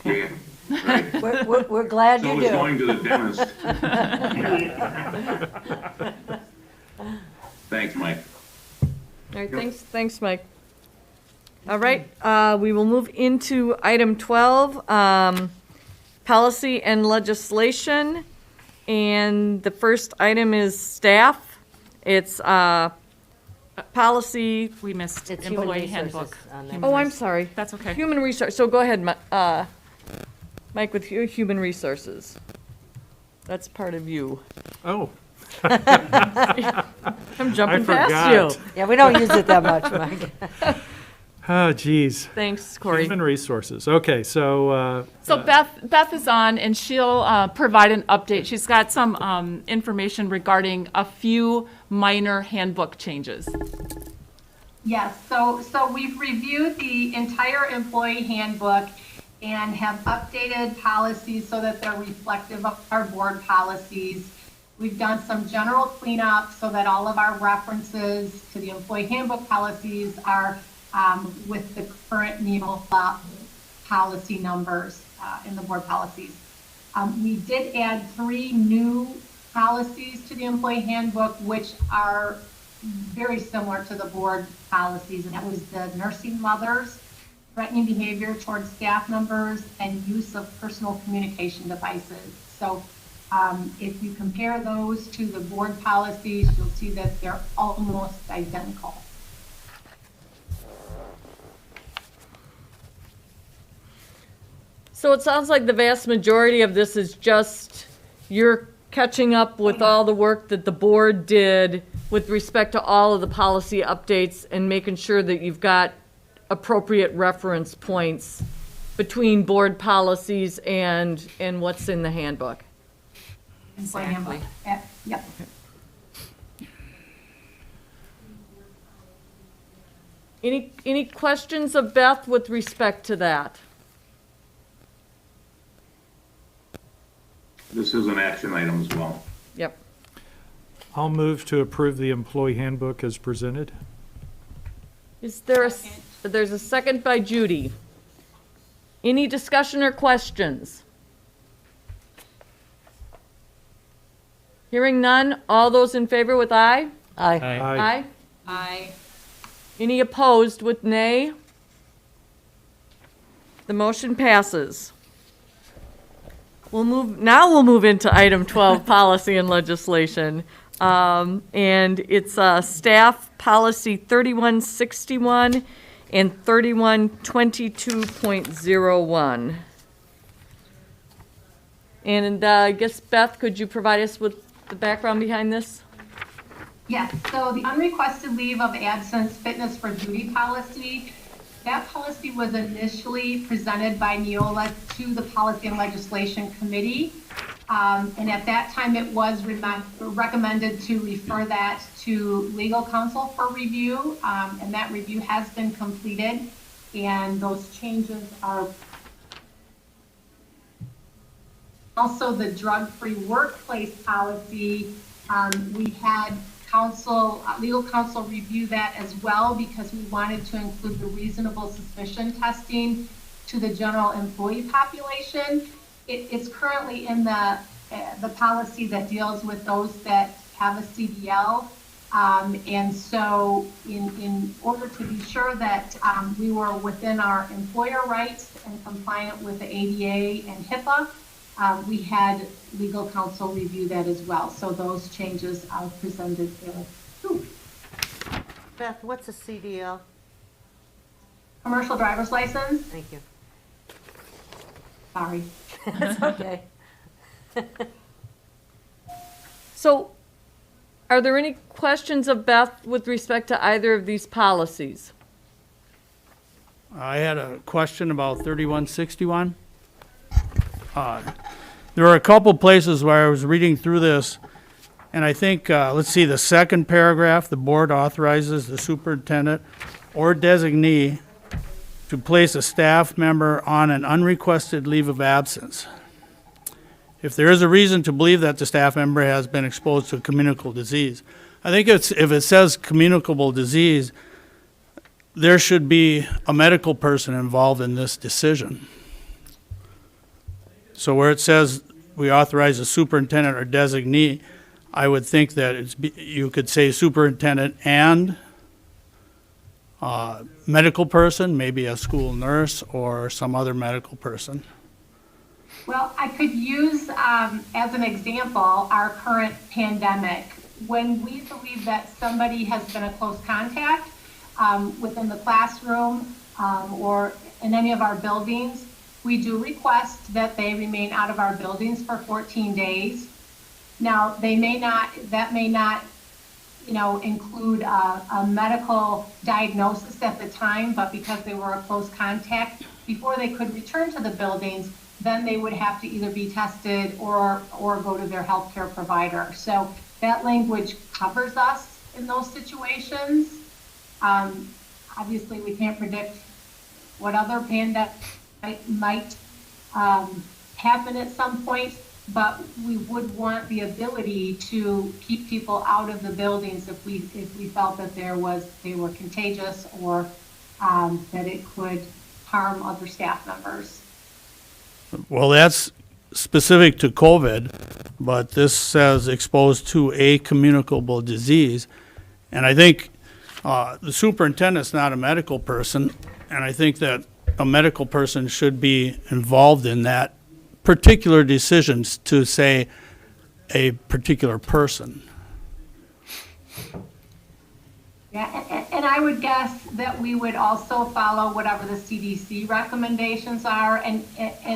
Yeah. Right. We're glad So you is do. going to the dentist. Thanks, Mike. All right, thanks, Mike. All right, we will move into item 12, policy and legislation. And the first item is staff. It's policy, We missed It's human employee resources handbook. on that. oh, I'm sorry. That's okay. Human resource, so go ahead, Mike, with human resources. That's part of you. Oh, I'm jumping past forgot. you. Yeah, we don't use it that much, Mike. oh, geez. Thanks, Corey. Human resources. Okay, so, So Beth is on, and she'll provide an update. She's got some information regarding a few minor handbook changes. Yes, so we've reviewed the entire employee handbook and have updated policies so that they're reflective of our board policies. We've done some general cleanup so that all of our references to the employee handbook policies are with the current NEMO policy numbers in the board policies. We did add 3 new policies to the employee handbook, which are very similar to the board policies, and that was the nursing mothers, threatening behavior towards staff members, and use of personal communication devices. So if you compare those to the board policies, you'll see that they're almost identical. So it sounds like the vast majority of this is just you're catching up with all the work that the board did with respect to all of the policy updates and making sure that you've got appropriate reference points between board policies and what's in the handbook. Employee handbook. Yep. Any questions of Beth with respect to that? This is an action item as well. Yep. I'll move to approve the employee handbook as presented. Is there there's a second by Judy. Any discussion or questions? Hearing none, all those in favor with aye? Aye. Aye. Aye. Any opposed with nay? The motion passes. We'll move into item 12, policy and legislation. And it's staff policy 3161 and 3122.01. And I guess, Beth, could you provide us with the background behind this? Yes, so the unrequested leave of absence fitness for duty policy, that policy was initially presented by Neola to the Policy and Legislation Committee. And at that time, it was recommended to refer that to legal counsel for review. And that review has been completed, and those changes are also the drug-free workplace policy. We had legal counsel review that as well, because we wanted to include the reasonable suspicion testing to the general employee population. It's currently in the policy that deals with those that have a CDL. And so in order to be sure that we were within our employer rights and compliant with the ADA and HIPAA, we had legal counsel review that as well. So those changes are presented there too. Beth, what's a CDL? Commercial driver's license, Thank you. sorry. That's okay. So, are there any questions of Beth with respect to either of these policies? I had a question about 3161. There are a couple places where I was reading through this, and I think, let's see, the second paragraph, the board authorizes the superintendent or designee to place a staff member on an unrequested leave of absence if there is a reason to believe that the staff member has been exposed to a communicable disease. I think if it says communicable disease, there should be a medical person involved in this decision. So where it says we authorize a superintendent or designee, I would think that you could say superintendent and medical person, maybe a school nurse or some other medical person. Well, I could use as an example our current pandemic. when we believe that somebody has been a close contact within the classroom or in any of our buildings, we do request that they remain out of our buildings for 14 days. Now, that may not, include a medical diagnosis at the time, but because they were a close contact, before they could return to the buildings, then they would have to either be tested or go to their healthcare provider. So that language covers us in those situations. Obviously, we can't predict what other pandemic might happen at some point, but we would want the ability to keep people out of the buildings if we felt that they were contagious or that it could harm other staff members. Well, that's specific to COVID, but this says exposed to a communicable disease. And I think the superintendent's not a medical person, and I think that a medical person should be involved in that particular decisions to say a particular person. Yeah, and I would guess that we would also follow whatever the CDC recommendations are. And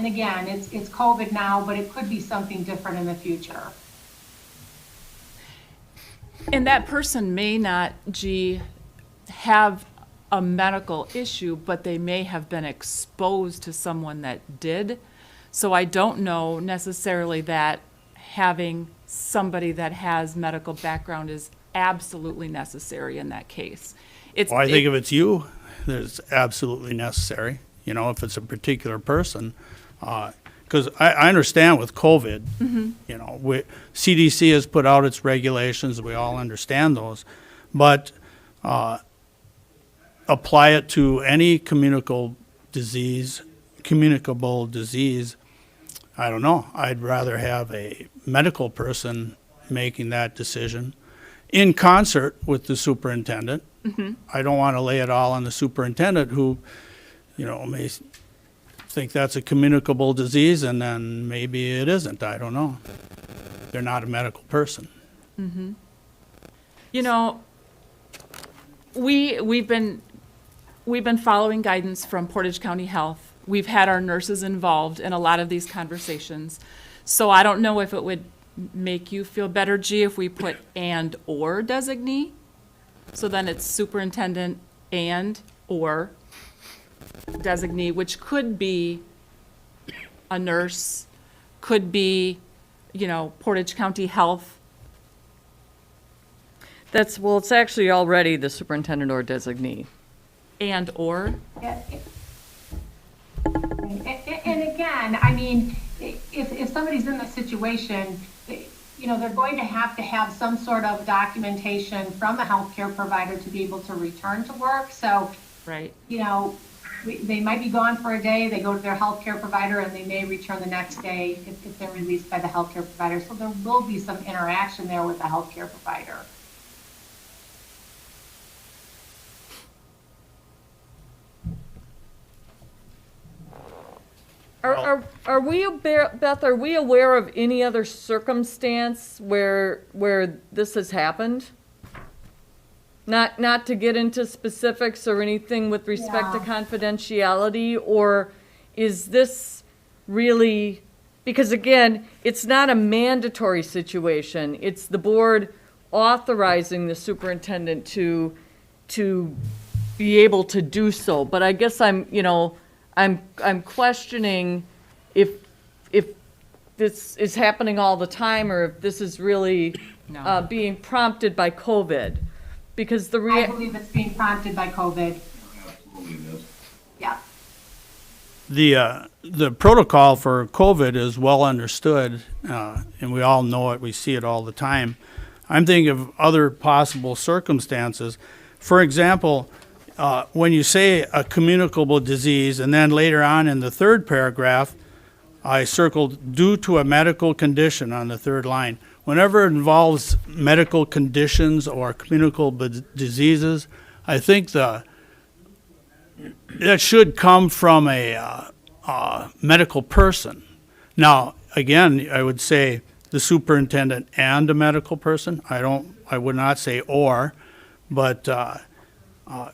again, it's COVID now, but it could be something different in the future. And that person may not, have a medical issue, but they may have been exposed to someone that did. So I don't know necessarily that having somebody that has medical background is absolutely necessary in that case. Well, I think if it's you, it's absolutely necessary, if it's a particular person. Because I understand with COVID, CDC has put out its regulations, we all understand those, but apply it to any communicable disease, I don't know. I'd rather have a medical person making that decision in concert with the superintendent. I don't want to lay it all on the superintendent who, may think that's a communicable disease and then maybe it isn't. I don't know. They're not a medical person. We've been following guidance from Portage County Health. We've had our nurses involved in a lot of these conversations. So I don't know if it would make you feel better, if we put and or designee. So then it's superintendent and or designee, which could be a nurse, could be, Portage County Health. It's actually already the superintendent or designee. And or? And again, I mean, if somebody's in this situation, they're going to have some sort of documentation from a healthcare provider to be able to return to work. So, right. They might be gone for a day, they go to their healthcare provider, and they may return the next day if they're released by the healthcare provider. So there will be some interaction there with the healthcare provider. Are we, Beth, are we aware of any other circumstance where this has happened? Not to get into specifics or anything with respect to confidentiality, or is this really, because again, it's not a mandatory situation. It's the board authorizing the superintendent to be able to do so. But I guess I'm questioning if this is happening all the time or if this is really being prompted by COVID. Because I believe it's being prompted by COVID. Yeah. The protocol for COVID is well understood, and we all know it. We see it all the time. I'm thinking of other possible circumstances. For example, when you say a communicable disease, and then later on in the third paragraph, I circled due to a medical condition on the third line. Whenever it involves medical conditions or communicable diseases, I think that should come from a medical person. Now, again, I would say the superintendent and a medical person. I would not say or, but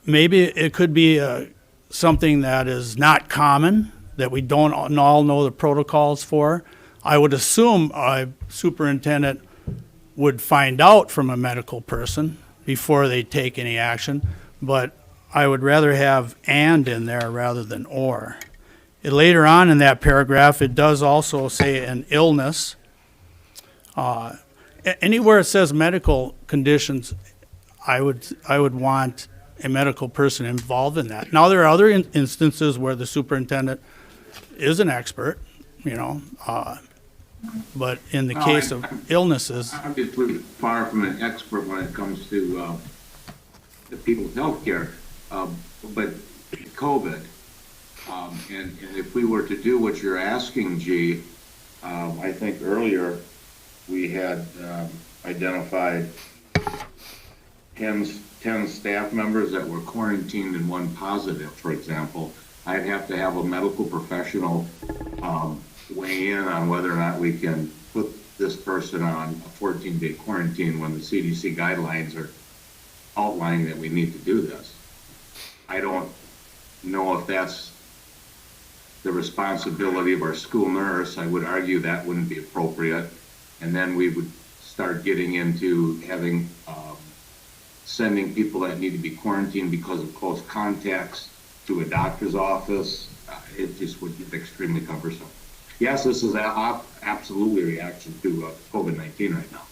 maybe it could be something that is not common, that we don't all know the protocols for. I would assume a superintendent would find out from a medical person before they take any action, but I would rather have and in there rather than or. Later on in that paragraph, it does also say an illness. Anywhere it says medical conditions, I would want a medical person involved in that. Now, there are other instances where the superintendent is an expert, but in the case of illnesses. I'm obviously far from an expert when it comes to the people's health care, but COVID, and if we were to do what you're asking, G, I think earlier we had identified 10 staff members that were quarantined and one positive, for example. I'd have to have a medical professional weigh in on whether or not we can put this person on a 14-day quarantine when the CDC guidelines are outlining that we need to do this. I don't know if that's the responsibility of our school nurse. I would argue that wouldn't be appropriate. And then we would start getting into having, sending people that need to be quarantined because of close contacts to a doctor's office. It just would get extremely cumbersome. Yes, this is absolutely a reaction to COVID-19 right now.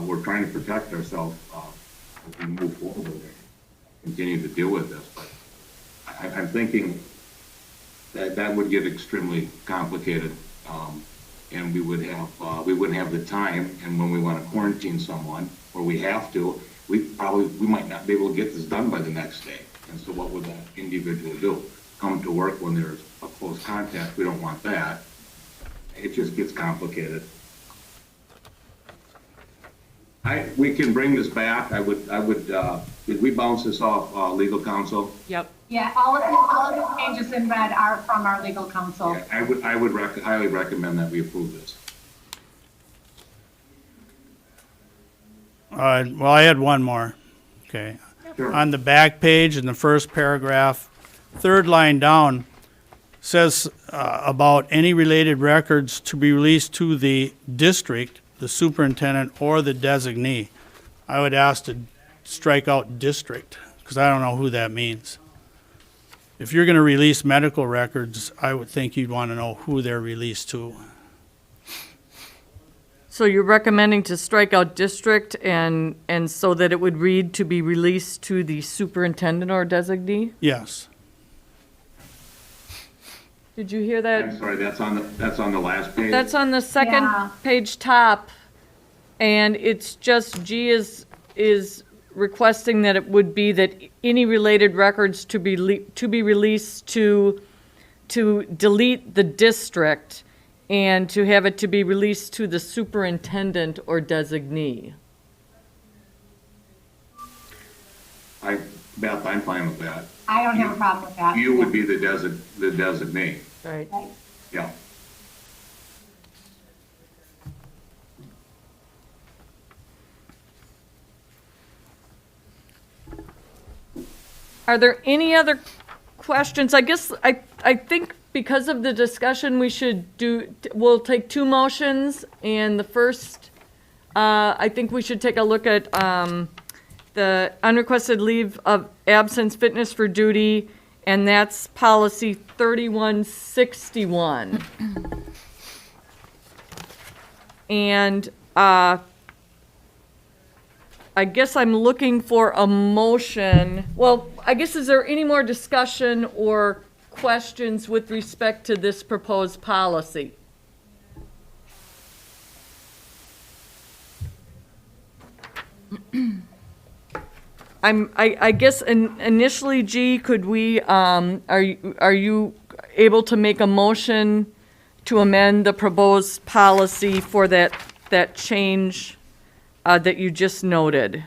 We're trying to protect ourselves as we move forward and continue to deal with this. But I'm thinking that would get extremely complicated, and we wouldn't have the time. And when we want to quarantine someone, or we have to, we might not be able to get this done by the next day. And so, what would that individual do? Come to work when there's a close contact? We don't want that. It just gets complicated. We can bring this back. Did we bounce this off legal counsel? Yep. Yeah, all of the changes in red are from our legal counsel. Yeah, I would highly recommend that we approve this. Well, I had one more. Okay. Sure. On the back page in the first paragraph, third line down, says about any related records to be released to the district, the superintendent, or the designee. I would ask to strike out district, because I don't know who that means. If you're going to release medical records, I would think you'd want to know who they're released to. So you're recommending to strike out district and so that it would read to be released to the superintendent or designee? Yes. Did you hear that? I'm sorry, that's on the last page? That's on the second page top, and it's just G is requesting that it would be that any related records to be released to delete the district and to have it to be released to the superintendent or designee. Beth, I'm fine with that. I don't have a problem with that. You would be the designee. Right. Yeah. Are there any other questions? I guess I think because of the discussion we'll take two motions, and the first, I think we should take a look at the unrequested leave of absence fitness for duty, and that's policy 3161. And I guess I'm looking for a motion. Well, I guess, is there any more discussion or questions with respect to this proposed policy? I guess initially, G, could we, are you able to make a motion to amend the proposed policy for that change that you just noted?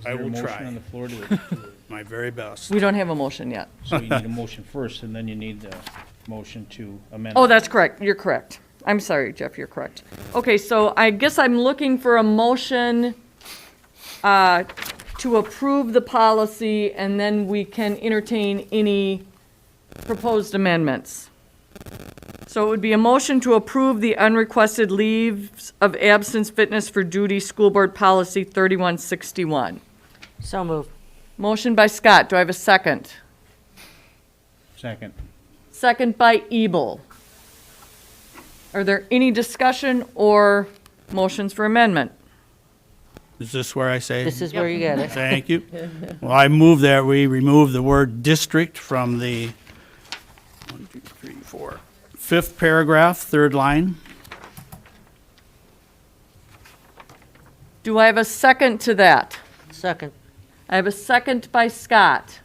I will Motion try on the floor to, my very best. We don't have a motion yet. so you need a motion first, and then you need the motion to amend. Oh, that's correct. You're correct. I'm sorry, Jeff, you're correct. Okay, so I guess I'm looking for a motion to approve the policy, and then we can entertain any proposed amendments. So it would be a motion to approve the unrequested leaves of absence fitness for duty school board policy 3161. So moved. Motion by Scott. Do I have a second? Second. Second by Ebel. Are there any discussion or motions for amendment? Is this where I say? This is where you get it. Thank you. Well, I move that we remove the word district from the 1, 2, 3, 4, fifth paragraph, third line. Do I have a second to that? Second. I have a second by Scott.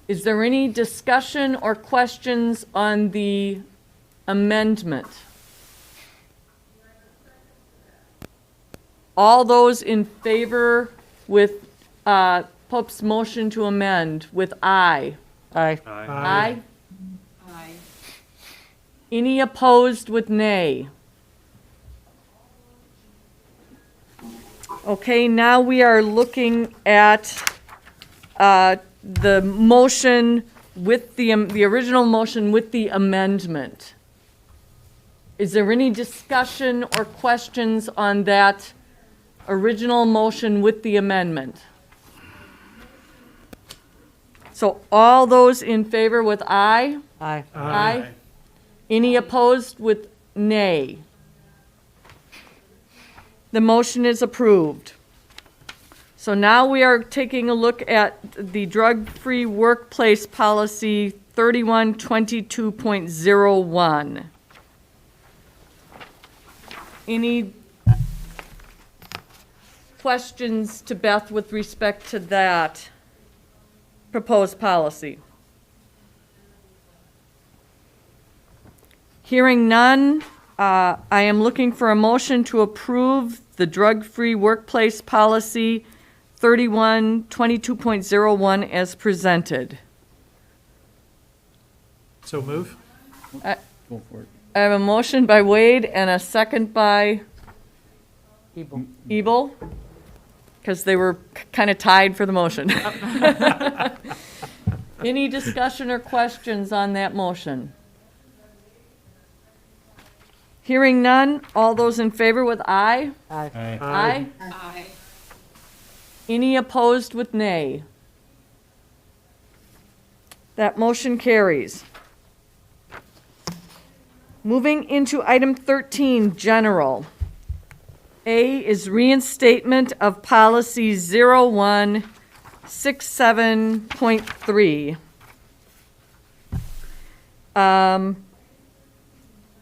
Is there any discussion or questions on the amendment? All those in favor with Pope's motion to amend with aye? Aye. Aye. Any opposed with nay? Okay, now we are looking at the motion with the original motion with the amendment. Is there any discussion or questions on that original motion with the amendment? So all those in favor with aye? Aye. Aye. Any opposed with nay? The motion is approved. So now we are taking a look at the drug-free workplace policy 3122.01. Any questions to Beth with respect to that proposed policy? Hearing none, I am looking for a motion to approve the drug-free workplace policy 3122.01 as presented. So move. Go for it. I have a motion by Wade and a second by Ebel, because they were kind of tied for the motion. Any discussion or questions on that motion? Hearing none, all those in favor with aye? Aye. Aye. Aye. Any opposed with nay? That motion carries. Moving into item 13, general. A is reinstatement of policy 0167.3.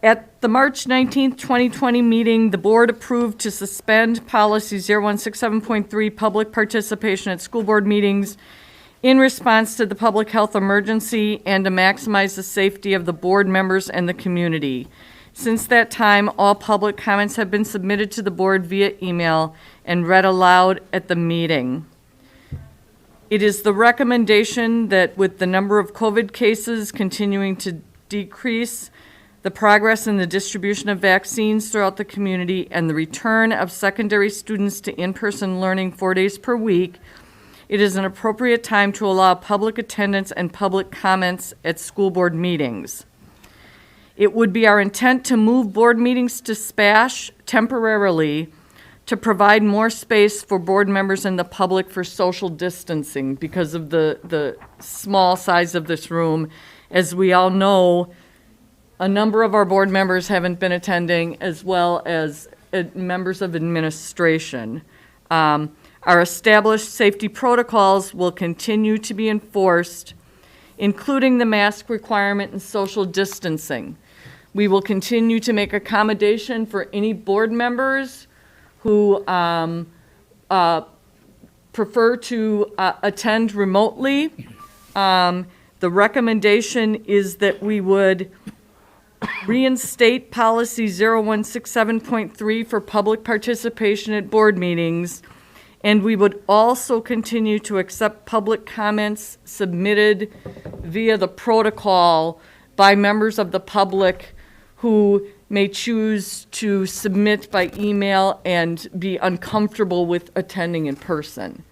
At the March 19th, 2020 meeting, the board approved to suspend policy 0167.3, public participation at school board meetings, in response to the public health emergency and to maximize the safety of the board members and the community. Since that time, all public comments have been submitted to the board via email and read aloud at the meeting. It is the recommendation that with the number of COVID cases continuing to decrease, the progress in the distribution of vaccines throughout the community, and the return of secondary students to in-person learning 4 days per week, it is an appropriate time to allow public attendance and public comments at school board meetings. It would be our intent to move board meetings to SPASH temporarily to provide more space for board members and the public for social distancing because of the small size of this room. As we all know, a number of our board members haven't been attending, as well as members of administration. Our established safety protocols will continue to be enforced, including the mask requirement and social distancing. We will continue to make accommodation for any board members who prefer to attend remotely. The recommendation is that we would reinstate policy 0167.3 for public participation at board meetings, and we would also continue to accept public comments submitted via the protocol by members of the public who may choose to submit by email and be uncomfortable with attending in person.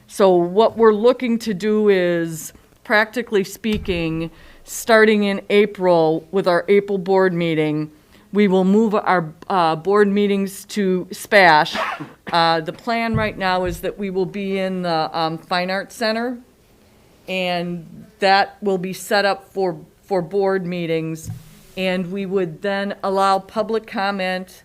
So what we're looking to do is, practically speaking, starting in April with our April board meeting, we will move our board meetings to SPASH. The plan right now is that we will be in the Fine Arts Center, and that will be set up for board meetings. And we would then allow public comment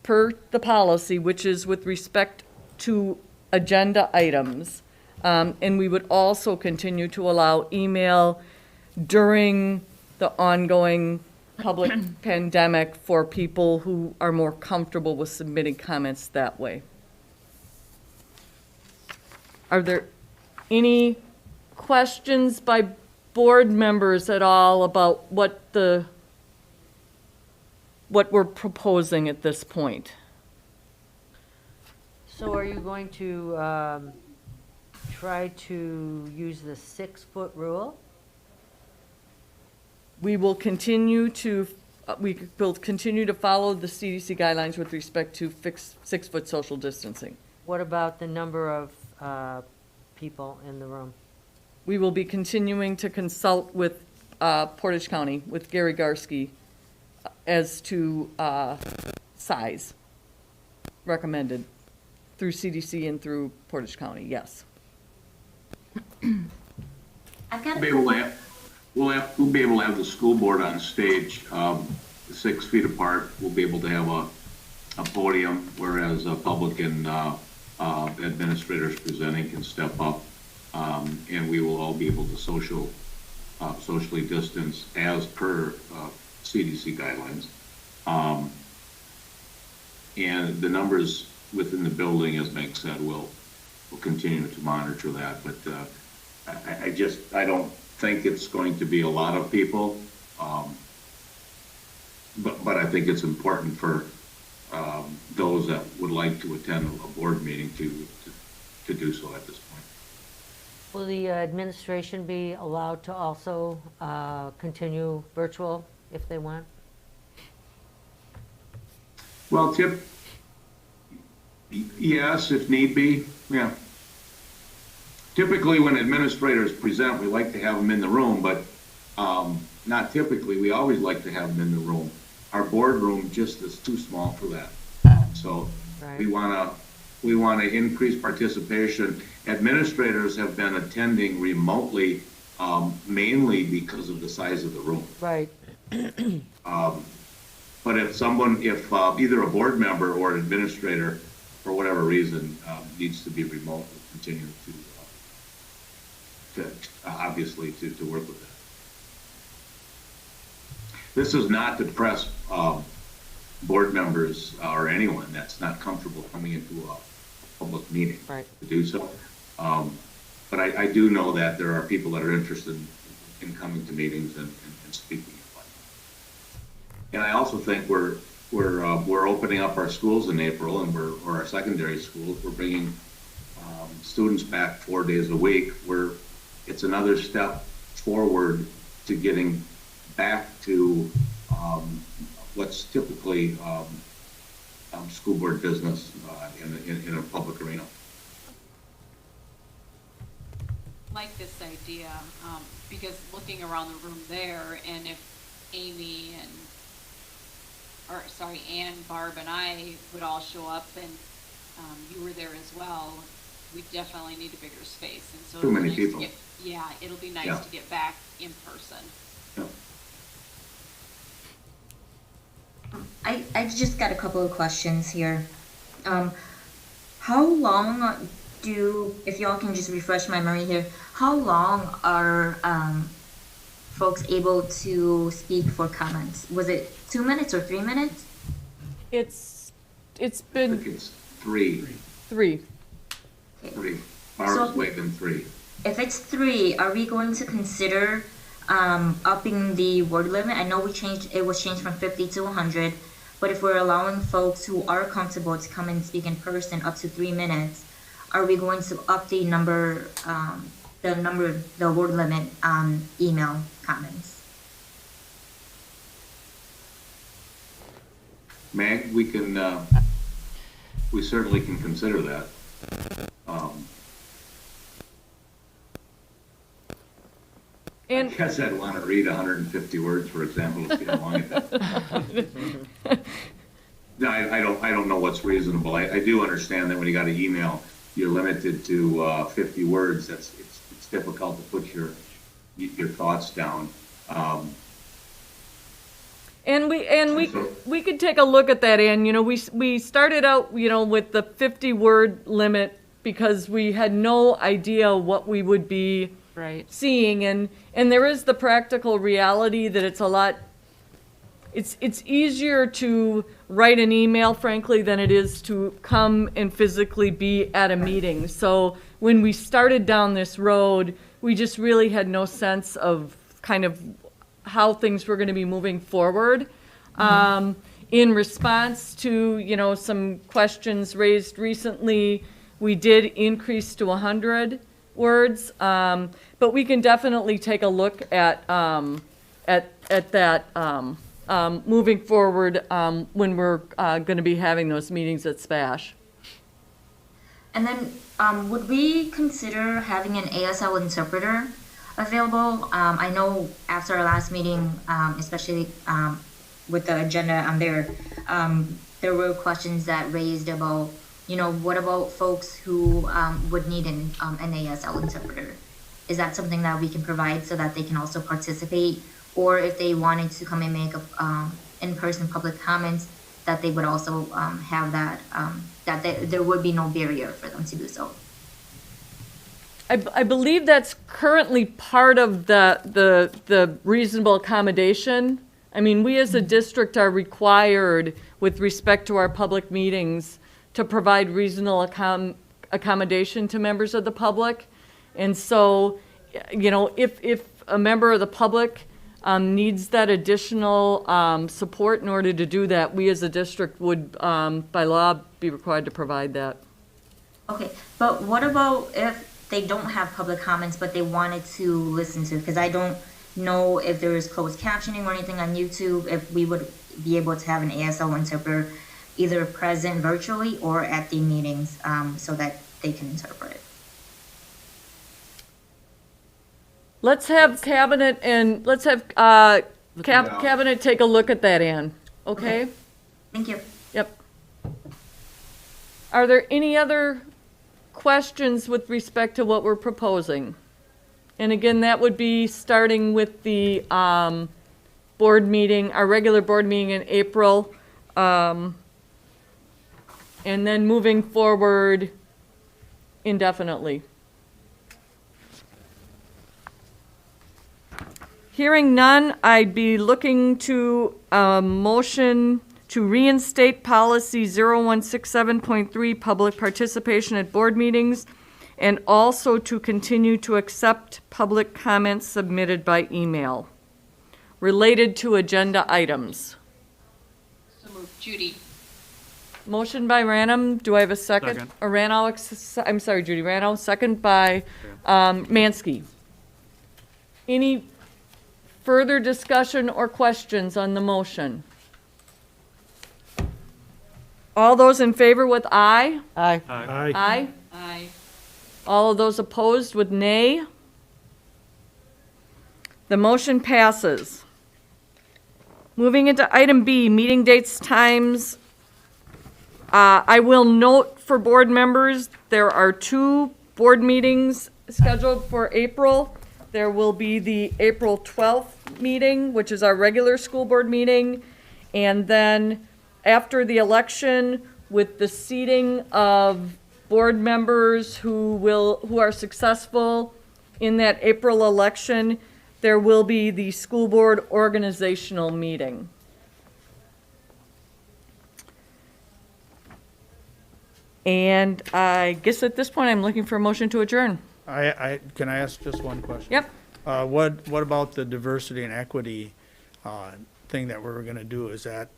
per the policy, which is with respect to agenda items. And we would also continue to allow email during the ongoing public pandemic for people who are more comfortable with submitting comments that way. Are there any questions by board members at all about what we're proposing at this point? So are you going to try to use the 6-foot rule? We will continue to follow the CDC guidelines with respect to 6-foot social distancing. What about the number of people in the room? We will be continuing to consult with Portage County, with Gary Garsky, as to size recommended through CDC and through Portage County, yes. I've got We'll be able to have the school board on stage 6 feet apart. We'll be able to have a podium, whereas public and administrators presenting can step up. And we will all be able to socially distance as per CDC guidelines. And the numbers within the building, as Meg said, we'll continue to monitor that. But I don't think it's going to be a lot of people. But I think it's important for those that would like to attend a board meeting to do so at this point. Will the administration be allowed to also continue virtual if they want? Well, yes, if need be, yeah. Typically, when administrators present, we like to have them in the room, but not typically. We always like to have them in the room. Our boardroom just is too small for that. So Right. we want to increase participation. Administrators have been attending remotely mainly because of the size of the room. Right. But if either a board member or an administrator, for whatever reason, needs to be remote, we'll continue to obviously to work with that. This is not to press board members or anyone that's not comfortable coming into a public meeting to do so. But I do know that there are people that are interested in coming to meetings and speaking. And I also think we're opening up our schools in April, and or our secondary schools. We're bringing students back 4 days a week. It's another step forward to getting back to what's typically school board business in a public arena. Like this idea, because looking around the room there, and if Amy Ann, Barb, and I would all show up, and you were there as well, we definitely need a bigger space. And so Too many people. It'll be nice to get back in person. Yeah. I just got a couple of questions here. How long if y'all can just refresh my memory here, how long are folks able to speak for comments? Was it 2 minutes or 3 minutes? It's I been think it's three. three. Barb's waving 3. If it's 3, are we going to consider upping the word limit? I know it was changed from 50 to 100, but if we're allowing folks who are comfortable to come and speak in person up to 3 minutes, are we going to up the word limit on email comments? Mag, we can, we certainly can consider that. I And guess I'd want to read 150 words, for example, if you don't want it. No, I don't know what's reasonable. I do understand that when you got an email, you're limited to 50 words. It's difficult to put your thoughts down. And we could take a look at that, Ann. You know, we started out, you know, with the 50-word limit because we had no idea what we would be seeing, and there is the practical reality that it's easier to write an email, frankly, than it is to come and physically be at a meeting. So when we started down this road, we just really had no sense of kind of how things were going to be moving forward. In response to, you know, some questions raised recently, we did increase to 100 words, but we can definitely take a look at that moving forward when we're going to be having those meetings at SPASH. And then, would we consider having an ASL interpreter available? I know after our last meeting, especially with the agenda on there were questions that raised about, you know, what about folks who would need an ASL interpreter? Is that something that we can provide so that they can also participate? Or if they wanted to come and make in-person public comments, that they would also have that, there would be no barrier for them to do so? I believe that's currently part of the reasonable accommodation. I mean, we as a district are required, with respect to our public meetings, to provide reasonable accommodation to members of the public. And so, you know, if a member of the public needs that additional support in order to do that, we as a district would, by law, be required to provide that. Okay, but what about if they don't have public comments, but they wanted to listen to, because I don't know if there is closed captioning or anything on YouTube, if we would be able to have an ASL interpreter either present virtually or at the meetings so that they can interpret it. Let's have cabinet and let's have cabinet take a look at that, Ann. Okay? Thank you. Yep. Are there any other questions with respect to what we're proposing? And again, that would be starting with the board meeting, our regular board meeting in April, and then moving forward indefinitely. Hearing none, I'd be looking to a motion to reinstate policy 0167.3, public participation at board meetings, and also to continue to accept public comments submitted by email related to agenda items. So moved. Judy. Motion by Ranum. Do I have a second? Second. I'm sorry, Judy Rano. Second by Mansky. Any further discussion or questions on the motion? All those in favor with aye? Aye. Aye. Aye. Aye. All of those opposed with nay? The motion passes. Moving into item B, meeting dates, times. I will note for board members, there are 2 board meetings scheduled for April. There will be the April 12th meeting, which is our regular school board meeting, and then after the election, with the seating of board members who are successful in that April election, there will be the school board organizational meeting. And I guess at this point, I'm looking for a motion to adjourn. Can I ask just one question? Yep. What about the diversity and equity thing that we were gonna do? Is that,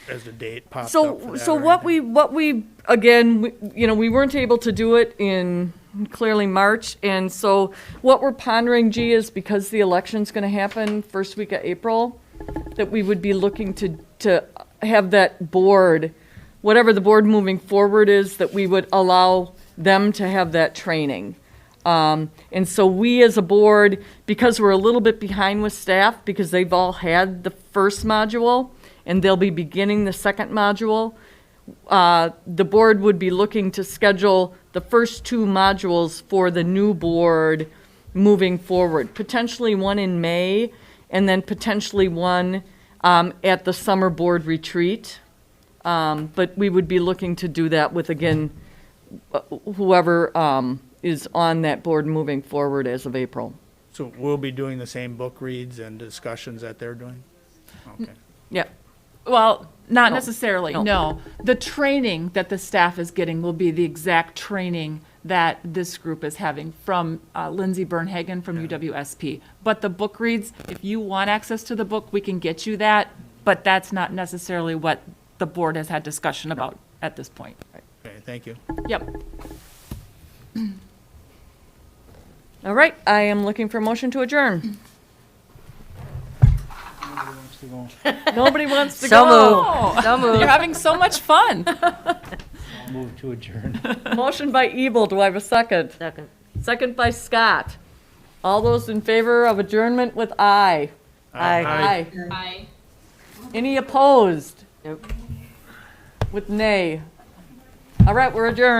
as the date popped up for that So or what anything? we again, we weren't able to do it in clearly March, and so what we're pondering, G, is because the election's gonna happen first week of April, that we would be looking to have that board, whatever the board moving forward is, that we would allow them to have that training. And so we as a board, because we're a little bit behind with staff, because they've all had the first module, and they'll be beginning the second module, the board would be looking to schedule the first 2 modules for the new board moving forward, potentially one in May, and then potentially one at the summer board retreat. But we would be looking to do that with, again, whoever is on that board moving forward as of April. So we'll be doing the same book reads and discussions that they're doing? Okay. Yep. Well, not No. necessarily, No. no. The training that the staff is getting will be the exact training that this group is having from Lindsay Bernhagen from UWSP. But the book reads, if you want access to the book, we can get you that, but that's not necessarily what the board has had discussion about at this point. Okay, thank you. Yep. All right, I am looking for a motion to adjourn. Nobody wants to So go. moved. So moved. You're having so much fun. Move to adjourn. Motion by Ebel, do I have a second? Second. Second by Scott. All those in favor of adjournment with aye? Aye. Aye. Any opposed? Nope. With nay? All right, we're adjourned.